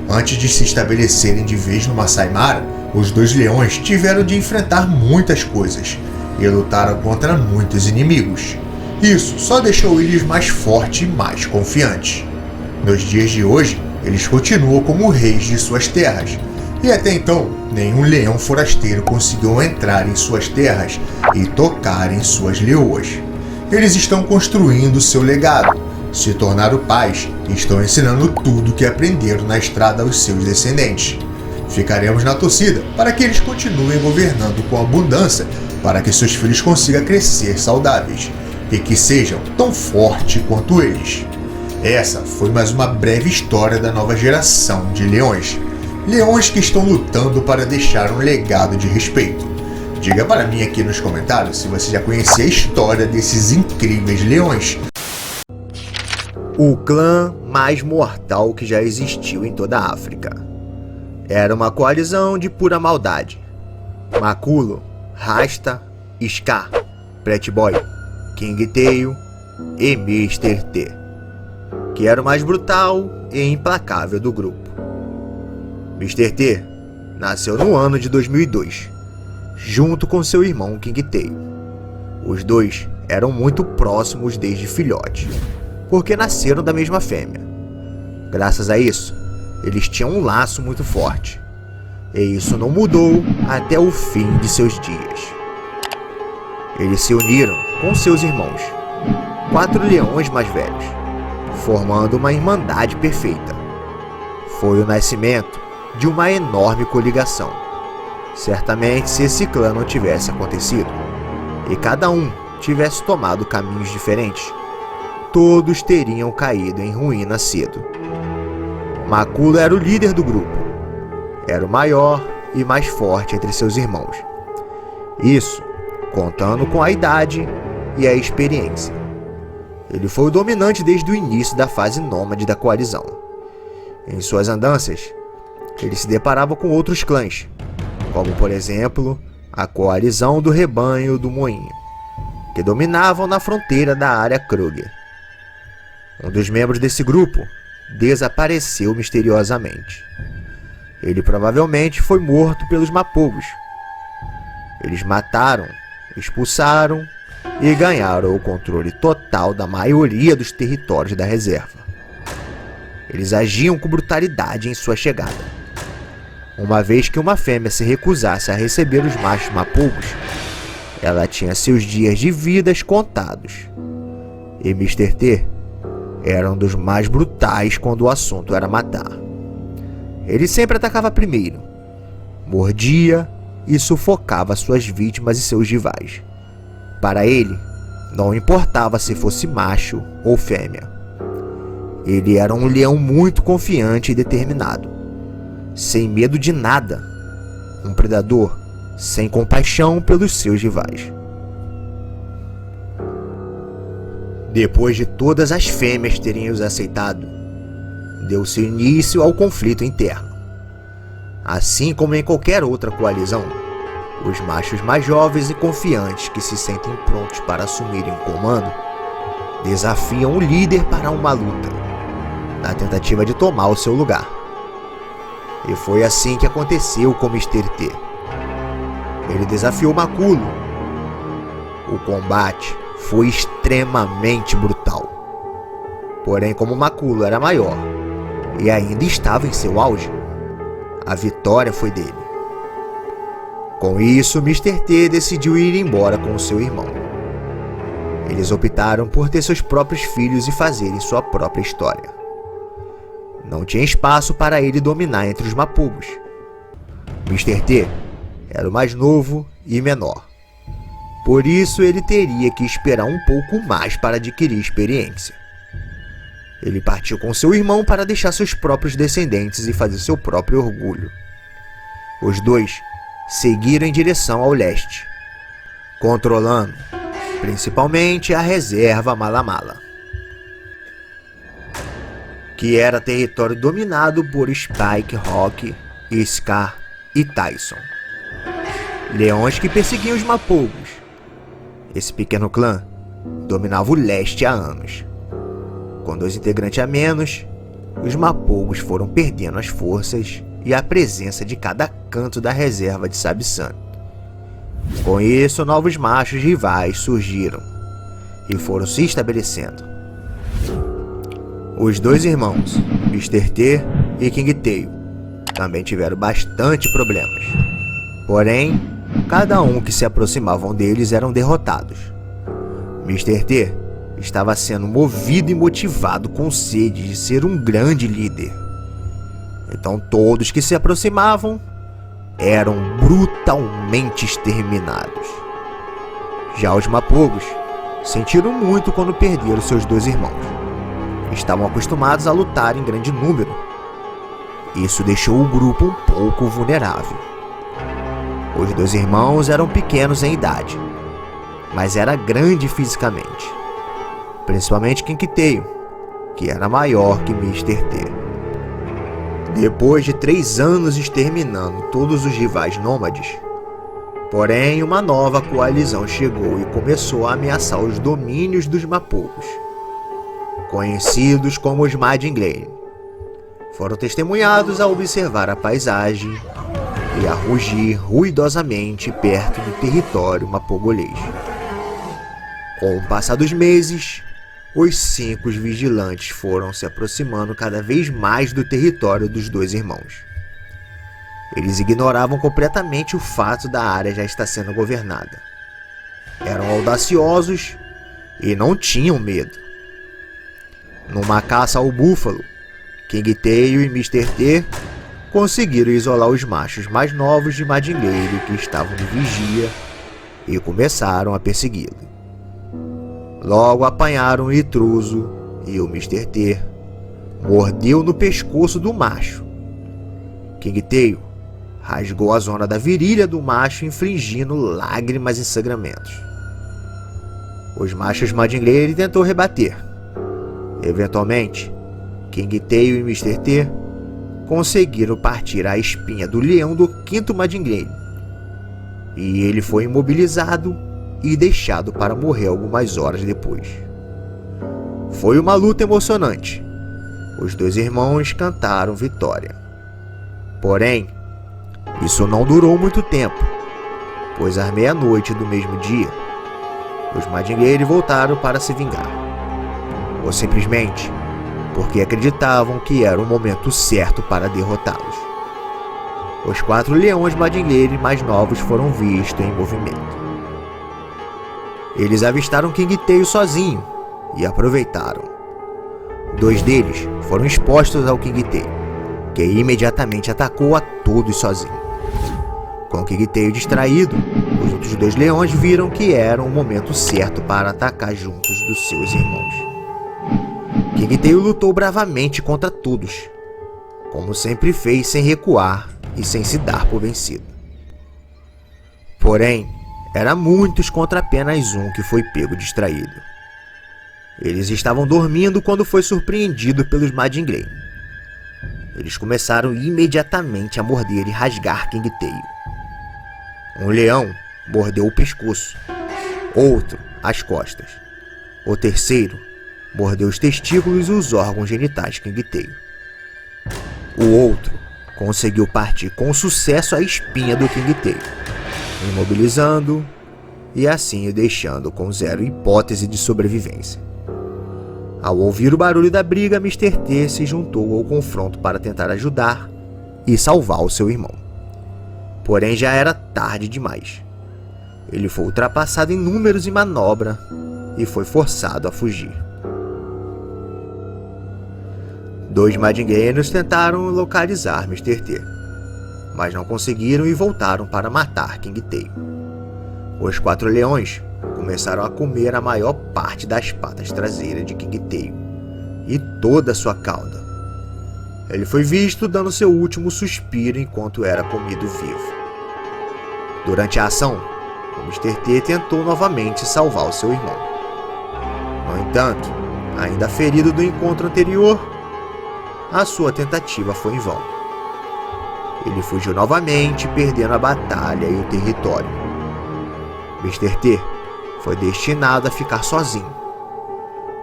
Antes de se estabelecerem de vez no Masai Mara, os dois leões tiveram de enfrentar muitas coisas e lutaram contra muitos inimigos. Isso só deixou eles mais fortes e mais confiantes. Nos dias de hoje, eles continuam como reis de suas terras, e até então, nenhum leão forasteiro conseguiu entrar em suas terras e tocar em suas leoas. Eles estão construindo seu legado, se tornaram pais e estão ensinando tudo o que aprenderam na estrada aos seus descendentes. Ficaremos na torcida para que eles continuem governando com abundância, para que seus filhos consigam crescer saudáveis e que sejam tão fortes quanto eles. Essa foi mais uma breve história da nova geração de leões. Leões que estão lutando para deixar um legado de respeito. Diga para mim aqui nos comentários se você já conhecia a história desses incríveis leões. O clã mais mortal que já existiu em toda a África. Era uma coalizão de pura maldade. Maculo, Rasta, Scar, Pretboy, King Tail e Mr. T, que era o mais brutal e implacável do grupo. Mr. T nasceu no ano de 2002, junto com seu irmão King Tail. Os dois eram muito próximos desde filhote, porque nasceram da mesma fêmea. Graças a isso, eles tinham um laço muito forte, e isso não mudou até o fim de seus dias. Eles se uniram com seus irmãos, 4 leões mais velhos, formando uma irmandade perfeita. Foi o nascimento de uma enorme coligação. Certamente, se esse clã não tivesse acontecido, e cada um tivesse tomado caminhos diferentes, todos teriam caído em ruína cedo. Maculo era o líder do grupo. Era o maior e mais forte entre seus irmãos. Isso, contando com a idade e a experiência. Ele foi o dominante desde o início da fase nômade da coalizão. Em suas andanças, ele se deparava com outros clãs, como por exemplo a coalizão do rebanho do moinho, que dominavam na fronteira da área Kruger. Um dos membros desse grupo desapareceu misteriosamente. Ele provavelmente foi morto pelos Mapogos. Eles mataram, expulsaram e ganharam o controle total da maioria dos territórios da reserva. Eles agiam com brutalidade em sua chegada. Uma vez que uma fêmea se recusasse a receber os machos Mapogos, ela tinha seus dias de vidas contados. E Mr. T era um dos mais brutais quando o assunto era matar. Ele sempre atacava primeiro, mordia e sufocava suas vítimas e seus rivais. Para ele, não importava se fosse macho ou fêmea. Ele era um leão muito confiante e determinado, sem medo de nada, um predador sem compaixão pelos seus rivais. Depois de todas as fêmeas terem os aceitado, deu-se início ao conflito interno. Assim como em qualquer outra coalizão, os machos mais jovens e confiantes que se sentem prontos para assumirem o comando desafiam o líder para uma luta, na tentativa de tomar o seu lugar. E foi assim que aconteceu com Mr. T. Ele desafiou Maculo. O combate foi extremamente brutal. Porém, como Maculo era maior e ainda estava em seu auge, a vitória foi dele. Com isso, Mr. T decidiu ir embora com o seu irmão. Eles optaram por ter seus próprios filhos e fazerem sua própria história. Não tinha espaço para ele dominar entre os Mapogos. Mr. T era o mais novo e menor. Por isso, ele teria que esperar um pouco mais para adquirir experiência. Ele partiu com seu irmão para deixar seus próprios descendentes e fazer seu próprio orgulho. Os dois seguiram em direção ao leste, controlando principalmente a reserva Malamala, que era território dominado por Spike, Rock, Scar e Tyson, leões que perseguiam os Mapogos. Esse pequeno clã dominava o leste há anos. Com 2 integrantes a menos, os Mapogos foram perdendo as forças e a presença de cada canto da reserva de Sabi-San. Com isso, novos machos rivais surgiram e foram se estabelecendo. Os 2 irmãos, Mr. T e King Tail, também tiveram bastante problemas. Porém, cada um que se aproximavam deles eram derrotados. Mr. T estava sendo movido e motivado com sede de ser um grande líder. Então todos que se aproximavam eram brutalmente exterminados. Já os Mapogos sentiram muito quando perderam seus 2 irmãos. Estavam acostumados a lutar em grande número. Isso deixou o grupo um pouco vulnerável. Os 2 irmãos eram pequenos em idade, mas era grande fisicamente. Principalmente King Tail, que era maior que Mr. T. Depois de 3 anos exterminando todos os rivais nômades, porém uma nova coalizão chegou e começou a ameaçar os domínios dos Mapogos, conhecidos como os Madinglane. Foram testemunhados a observar a paisagem e a rugir ruidosamente perto do território mapogolês. Com o passar dos meses, os 5 vigilantes foram se aproximando cada vez mais do território dos 2 irmãos. Eles ignoravam completamente o fato da área já estar sendo governada. Eram audaciosos e não tinham medo. Numa caça ao búfalo, King Tail e Mr. T conseguiram isolar os machos mais novos de Madinglane que estavam de vigia e começaram a persegui-lo. Logo apanharam o intruso e o Mr. T mordeu no pescoço do macho. King Tail rasgou a zona da virilha do macho, infligindo lágrimas e sangramentos. Os machos Madinglane tentou rebater. Eventualmente, King Tail e Mr. T conseguiram partir a espinha do leão do 5º Madinglane e ele foi imobilizado e deixado para morrer algumas horas depois. Foi uma luta emocionante. Os dois irmãos cantaram vitória. Porém, isso não durou muito tempo, pois à meia-noite do mesmo dia, os Madingueire voltaram para se vingar. Ou simplesmente porque acreditavam que era o momento certo para derrotá-los. Os 4 leões Madingueire mais novos foram vistos em movimento. Eles avistaram King Tail sozinho e aproveitaram. 2 deles foram expostos ao King Tail, que imediatamente atacou a todos sozinho. Com King Tail distraído, os outros 2 leões viram que era o momento certo para atacar juntos dos seus irmãos. King Tail lutou bravamente contra todos, como sempre fez, sem recuar e sem se dar por vencido. Porém, era muitos contra apenas um que foi pego distraído. Eles estavam dormindo quando foi surpreendido pelos Madingley. Eles começaram imediatamente a morder e rasgar King Tail. Um leão mordeu o pescoço, outro as costas. O terceiro mordeu os testículos e os órgãos genitais de King Tail. O outro conseguiu partir com sucesso a espinha do King Tail, imobilizando e assim o deixando com 0 hipótese de sobrevivência. Ao ouvir o barulho da briga, Mr. T se juntou ao confronto para tentar ajudar e salvar o seu irmão. Porém, já era tarde demais. Ele foi ultrapassado em números e manobra e foi forçado a fugir. 2 Madingueiros tentaram localizar Mr. T, mas não conseguiram e voltaram para matar King Tail. Os 4 leões começaram a comer a maior parte das patas traseiras de King Tail e toda a sua cauda. Ele foi visto dando seu último suspiro enquanto era comido vivo. Durante a ação, o Mr. T tentou novamente salvar o seu irmão. No entanto, ainda ferido do encontro anterior, a sua tentativa foi em vão. Ele fugiu novamente, perdendo a batalha e o território. Mr. T foi destinado a ficar sozinho.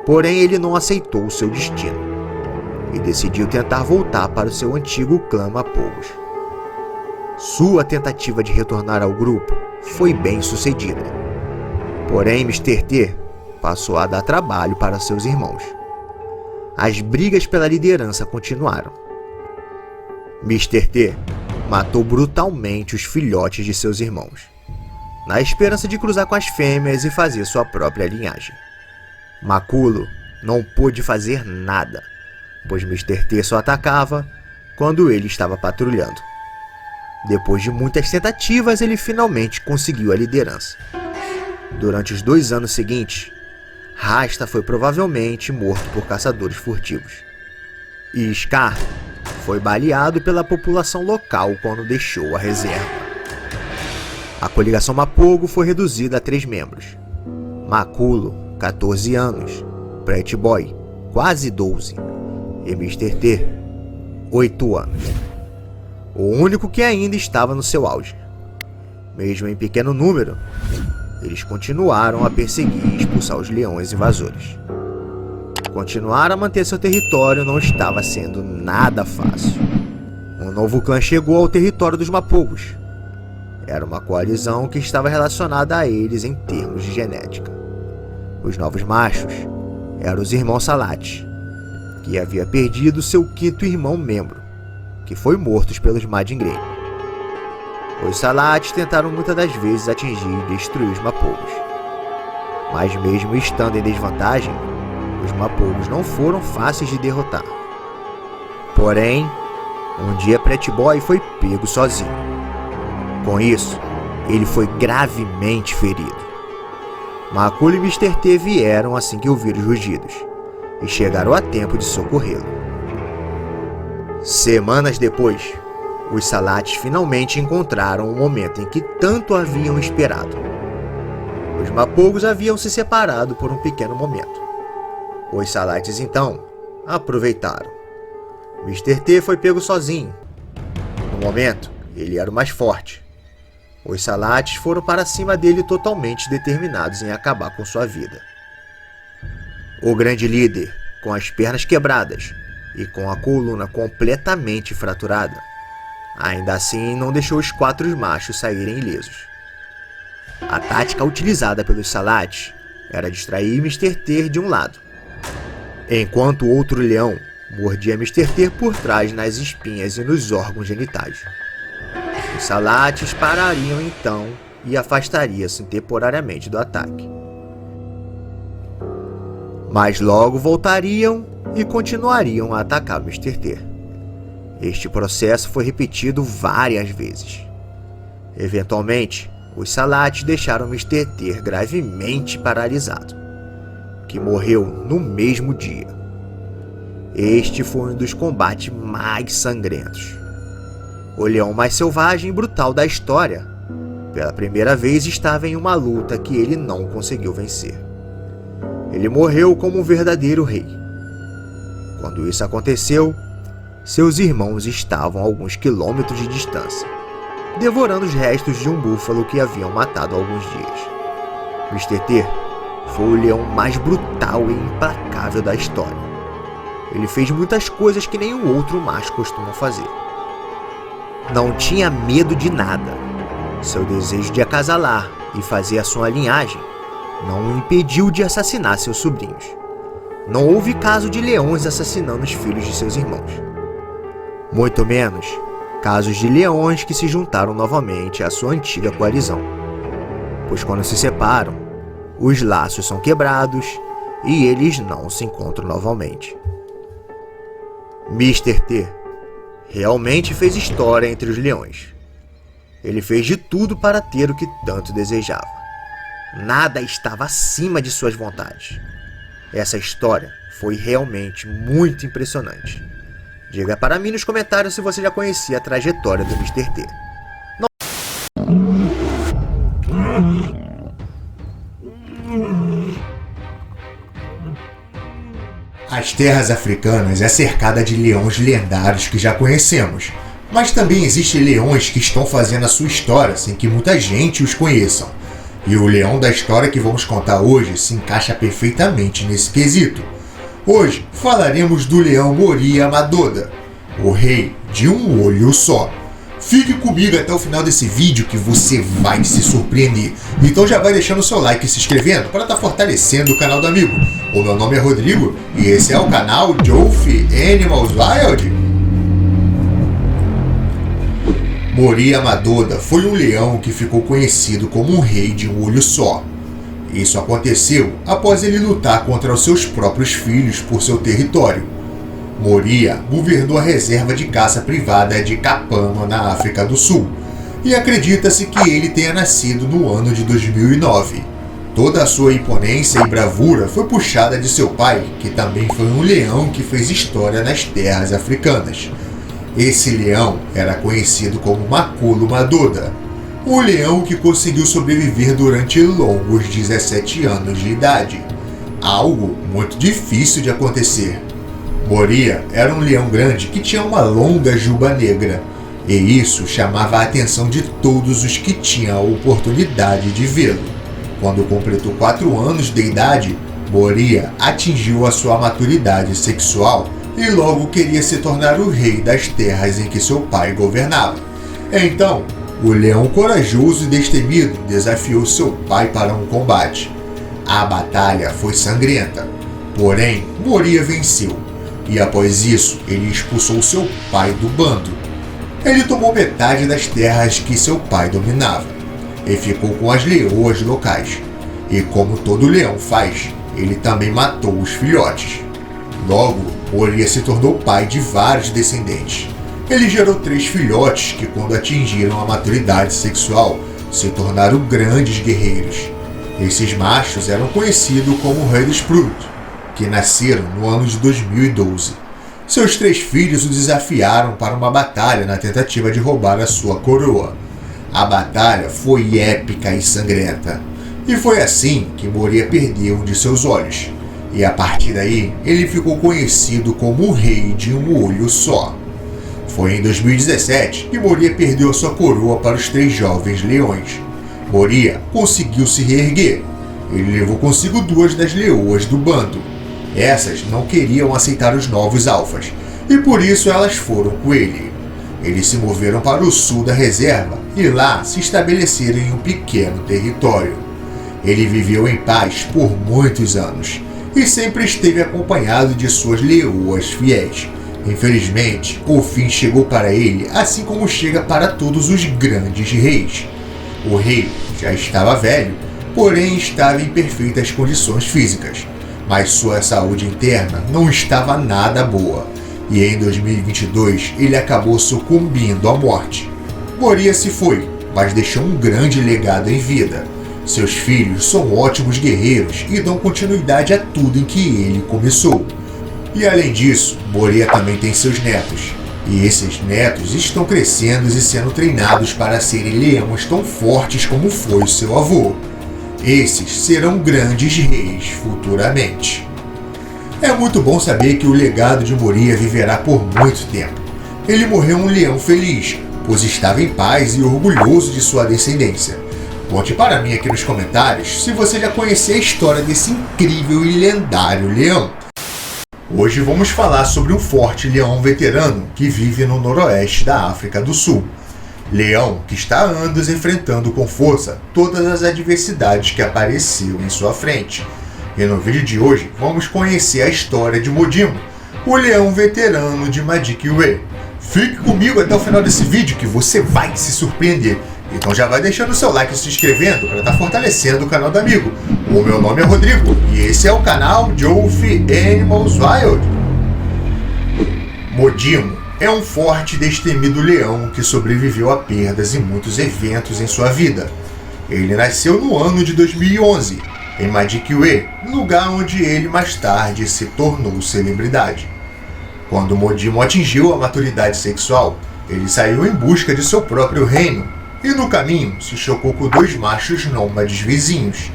Porém, ele não aceitou o seu destino e decidiu tentar voltar para o seu antigo clã Mapogos. Sua tentativa de retornar ao grupo foi bem sucedida. Porém, Mr. T passou a dar trabalho para seus irmãos. As brigas pela liderança continuaram. Mr. T matou brutalmente os filhotes de seus irmãos, na esperança de cruzar com as fêmeas e fazer sua própria linhagem. Maculo não pôde fazer nada, pois Mr. T só atacava quando ele estava patrulhando. Depois de muitas tentativas, ele finalmente conseguiu a liderança. Durante os 2 anos seguintes, Rasta foi provavelmente morto por caçadores furtivos. E Scar foi baleado pela população local quando deixou a reserva. A coligação Mapogo foi reduzida a 3 membros. Maculo, 14 anos, Pretty Boy, quase 12, e Mr. T, 8 anos. O único que ainda estava no seu auge. Mesmo em pequeno número, eles continuaram a perseguir e expulsar os leões invasores. Continuar a manter seu território não estava sendo nada fácil. Um novo clã chegou ao território dos Mapogos. Era uma coalizão que estava relacionada a eles em termos de genética. Os novos machos eram os irmãos Salat, que havia perdido seu 5º irmão membro, que foi morto pelos Madingley. Os Salat tentaram muitas das vezes atingir e destruir os Mapogos. Mas mesmo estando em desvantagem, os Mapogos não foram fáceis de derrotar. Porém, um dia Pretty Boy foi pego sozinho. Com isso, ele foi gravemente ferido. Maculo e Mr. T vieram assim que ouviram os rugidos e chegaram a tempo de socorrê-lo. Semanas depois, os Salates finalmente encontraram o momento em que tanto haviam esperado. Os Mapogos haviam se separado por um pequeno momento. Os Salates então aproveitaram. Mr. T foi pego sozinho. No momento, ele era o mais forte. Os Salates foram para cima dele totalmente determinados em acabar com sua vida. O grande líder, com as pernas quebradas e com a coluna completamente fraturada, ainda assim não deixou os 4 machos saírem ilesos. A tática utilizada pelos Salates era distrair Mr. T de um lado, enquanto o outro leão mordia Mr. T por trás nas espinhas e nos órgãos genitais. Os Salates parariam então e afastariam-se temporariamente do ataque. Mas logo voltariam e continuariam a atacar o Mr. T. Este processo foi repetido várias vezes. Eventualmente, os Salates deixaram Mr. T gravemente paralisado, que morreu no mesmo dia. Este foi um dos combates mais sangrentos. O leão mais selvagem e brutal da história, pela primeira vez estava em uma luta que ele não conseguiu vencer. Ele morreu como um verdadeiro rei. Quando isso aconteceu, seus irmãos estavam a alguns quilômetros de distância, devorando os restos de um búfalo que haviam matado há alguns dias. Mr. T foi o leão mais brutal e implacável da história. Ele fez muitas coisas que nenhum outro macho costuma fazer. Não tinha medo de nada. Seu desejo de acasalar e fazer a sua linhagem não o impediu de assassinar seus sobrinhos. Não houve caso de leões assassinando os filhos de seus irmãos. Muito menos casos de leões que se juntaram novamente à sua antiga coalizão. Pois quando se separam, os laços são quebrados e eles não se encontram novamente. Mr. T realmente fez história entre os leões. Ele fez de tudo para ter o que tanto desejava. Nada estava acima de suas vontades. Essa história foi realmente muito impressionante. Diga para mim nos comentários se você já conhecia a trajetória do Mr. T. As terras africanas é cercada de leões lendários que já conhecemos, mas também existem leões que estão fazendo a sua história sem que muita gente os conheçam. E o leão da história que vamos contar hoje se encaixa perfeitamente nesse quesito. Hoje falaremos do leão Moria Madoda, o rei de um olho só. Fique comigo até o final desse vídeo que você vai se surpreender. Então já vai deixando o seu like e se inscrevendo para estar fortalecendo o canal do amigo. O meu nome é Rodrigo e esse é o canal Jofi Animals Wild. Moria Madoda foi um leão que ficou conhecido como um rei de um olho só. Isso aconteceu após ele lutar contra os seus próprios filhos por seu território. Moria governou a reserva de caça privada de Kapama, na África do Sul, e acredita-se que ele tenha nascido no ano de 2009. Toda a sua imponência e bravura foi puxada de seu pai, que também foi um leão que fez história nas terras africanas. Esse leão era conhecido como Makolo Madoda, um leão que conseguiu sobreviver durante longos 17 anos de idade, algo muito difícil de acontecer. Moria era um leão grande que tinha uma longa juba negra, e isso chamava a atenção de todos os que tinham a oportunidade de vê-lo. Quando completou 4 anos de idade, Moria atingiu a sua maturidade sexual e logo queria se tornar o rei das terras em que seu pai governava. Então, o leão corajoso e destemido desafiou seu pai para um combate. A batalha foi sangrenta, porém Moria venceu, e após isso ele expulsou seu pai do bando. Ele tomou metade das terras que seu pai dominava e ficou com as leoas locais. E como todo leão faz, ele também matou os filhotes. Logo, Moria se tornou pai de vários descendentes. Ele gerou 3 filhotes que, quando atingiram a maturidade sexual, se tornaram grandes guerreiros. Esses machos eram conhecidos como Redesprut, que nasceram no ano de 2012. Seus 3 filhos o desafiaram para uma batalha na tentativa de roubar a sua coroa. A batalha foi épica e sangrenta, e foi assim que Moria perdeu um de seus olhos. E a partir daí, ele ficou conhecido como o rei de um olho só. Foi em 2017 que Moria perdeu a sua coroa para os 3 jovens leões. Moria conseguiu se reerguer. Ele levou consigo 2 das leoas do bando. Essas não queriam aceitar os novos alfas, e por isso elas foram com ele. Eles se moveram para o sul da reserva e lá se estabeleceram em um pequeno território. Ele viveu em paz por muitos anos e sempre esteve acompanhado de suas leoas fiéis. Infelizmente, o fim chegou para ele, assim como chega para todos os grandes reis. O rei já estava velho, porém estava em perfeitas condições físicas, mas sua saúde interna não estava nada boa, e em 2022 ele acabou sucumbindo à morte. Moria se foi, mas deixou um grande legado em vida. Seus filhos são ótimos guerreiros e dão continuidade a tudo em que ele começou. E além disso, Moria também tem seus netos. E esses netos estão crescendo e sendo treinados para serem leões tão fortes como foi o seu avô. Esses serão grandes reis futuramente. É muito bom saber que o legado de Moria viverá por muito tempo. Ele morreu um leão feliz, pois estava em paz e orgulhoso de sua descendência. Conte para mim aqui nos comentários se você já conhecia a história desse incrível e lendário leão. Hoje vamos falar sobre um forte leão veterano que vive no noroeste da África do Sul. Leão que está há anos enfrentando com força todas as adversidades que apareceram em sua frente. E no vídeo de hoje vamos conhecer a história de Modimo, o leão veterano de Madikwe. Fique comigo até o final desse vídeo que você vai se surpreender. Então já vai deixando o seu like e se inscrevendo para estar fortalecendo o canal do amigo. O meu nome é Rodrigo e esse é o canal Jofi Animals Wild. Modimo é um forte e destemido leão que sobreviveu a perdas e muitos eventos em sua vida. Ele nasceu no ano de 2011, em Madikwe, lugar onde ele mais tarde se tornou celebridade. Quando Modimo atingiu a maturidade sexual, ele saiu em busca de seu próprio reino e no caminho se chocou com 2 machos nômades vizinhos.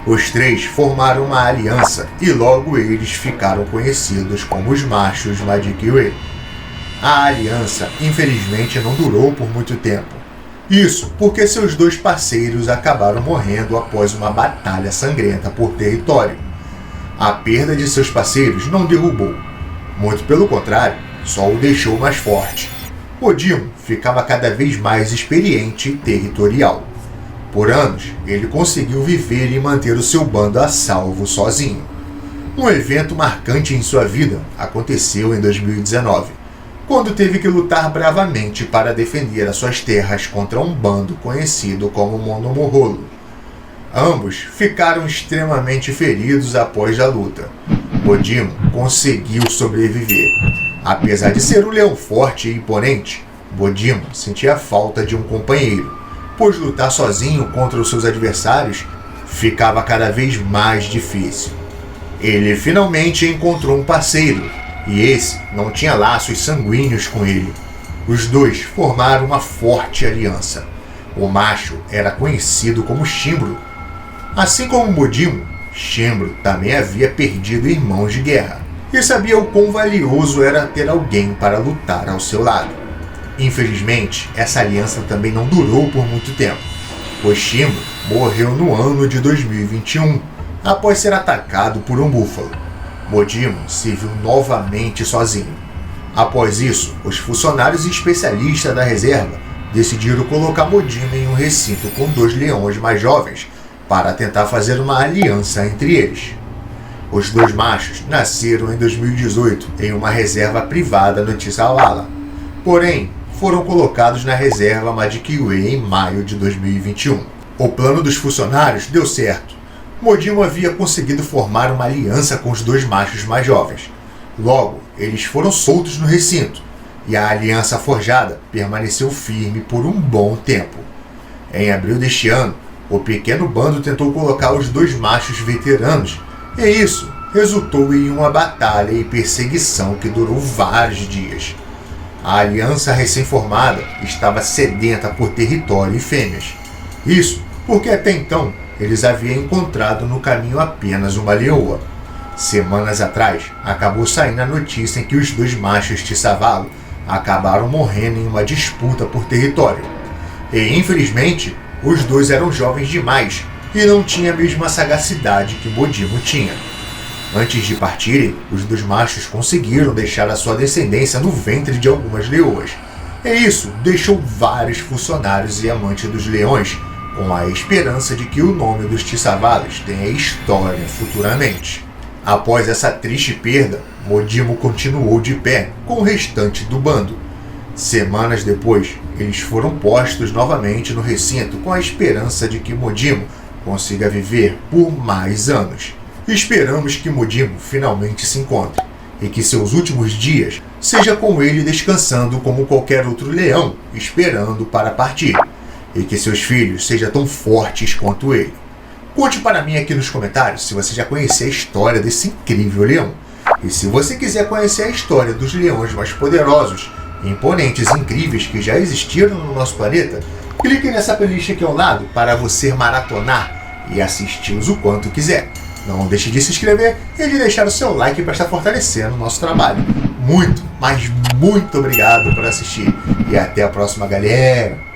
Os 3 formaram uma aliança e logo eles ficaram conhecidos como os machos Madikwe. A aliança infelizmente não durou por muito tempo. Isso porque seus 2 parceiros acabaram morrendo após uma batalha sangrenta por território. A perda de seus parceiros não derrubou. Muito pelo contrário, só o deixou mais forte. Modimo ficava cada vez mais experiente e territorial. Por anos, ele conseguiu viver e manter o seu bando a salvo sozinho. Um evento marcante em sua vida aconteceu em 2019, quando teve que lutar bravamente para defender as suas terras contra um bando conhecido como Monomorrolo. Ambos ficaram extremamente feridos após a luta. Modimo conseguiu sobreviver. Apesar de ser um leão forte e imponente, Modimo sentia falta de um companheiro, pois lutar sozinho contra os seus adversários ficava cada vez mais difícil. Ele finalmente encontrou um parceiro, e esse não tinha laços sanguíneos com ele. Os 2 formaram uma forte aliança. O macho era conhecido como Chimbro. Assim como Modimo, Chimbro também havia perdido irmãos de guerra e sabia o quão valioso era ter alguém para lutar ao seu lado. Infelizmente, essa aliança também não durou por muito tempo, pois Chimbro morreu no ano de 2021, após ser atacado por um búfalo. Modimo se viu novamente sozinho. Após isso, os funcionários e especialistas da reserva decidiram colocar Modimo em um recinto com 2 leões mais jovens para tentar fazer uma aliança entre eles. Os 2 machos nasceram em 2018 em uma reserva privada no Tissalala, porém foram colocados na reserva Madikwe em maio de 2021. O plano dos funcionários deu certo. Modimo havia conseguido formar uma aliança com os 2 machos mais jovens. Logo, eles foram soltos no recinto, e a aliança forjada permaneceu firme por um bom tempo. Em abril deste ano, o pequeno bando tentou colocar os 2 machos veteranos, e isso resultou em uma batalha e perseguição que durou vários dias. A aliança recém-formada estava sedenta por território e fêmeas. Isso porque até então eles haviam encontrado no caminho apenas uma leoa. Semanas atrás, acabou saindo a notícia em que os 2 machos Tissavala acabaram morrendo em uma disputa por território. E, infelizmente, os dois eram jovens demais e não tinham a mesma sagacidade que Modimo tinha. Antes de partirem, os dois machos conseguiram deixar a sua descendência no ventre de algumas leoas. E isso deixou vários funcionários e amantes dos leões com a esperança de que o nome dos Tisavalas tenha história futuramente. Após essa triste perda, Modimo continuou de pé com o restante do bando. Semanas depois, eles foram postos novamente no recinto com a esperança de que Modimo consiga viver por mais anos. Esperamos que Modimo finalmente se encontre e que seus últimos dias seja com ele descansando como qualquer outro leão, esperando para partir, e que seus filhos sejam tão fortes quanto ele. Conte para mim aqui nos comentários se você já conhecia a história desse incrível leão. E se você quiser conhecer a história dos leões mais poderosos, imponentes e incríveis que já existiram no nosso planeta, clique nessa playlist aqui ao lado para você maratonar e assisti-los o quanto quiser. Não deixe de se inscrever e de deixar o seu like para estar fortalecendo o nosso trabalho. Muito, mas muito obrigado por assistir. E até a próxima, galera!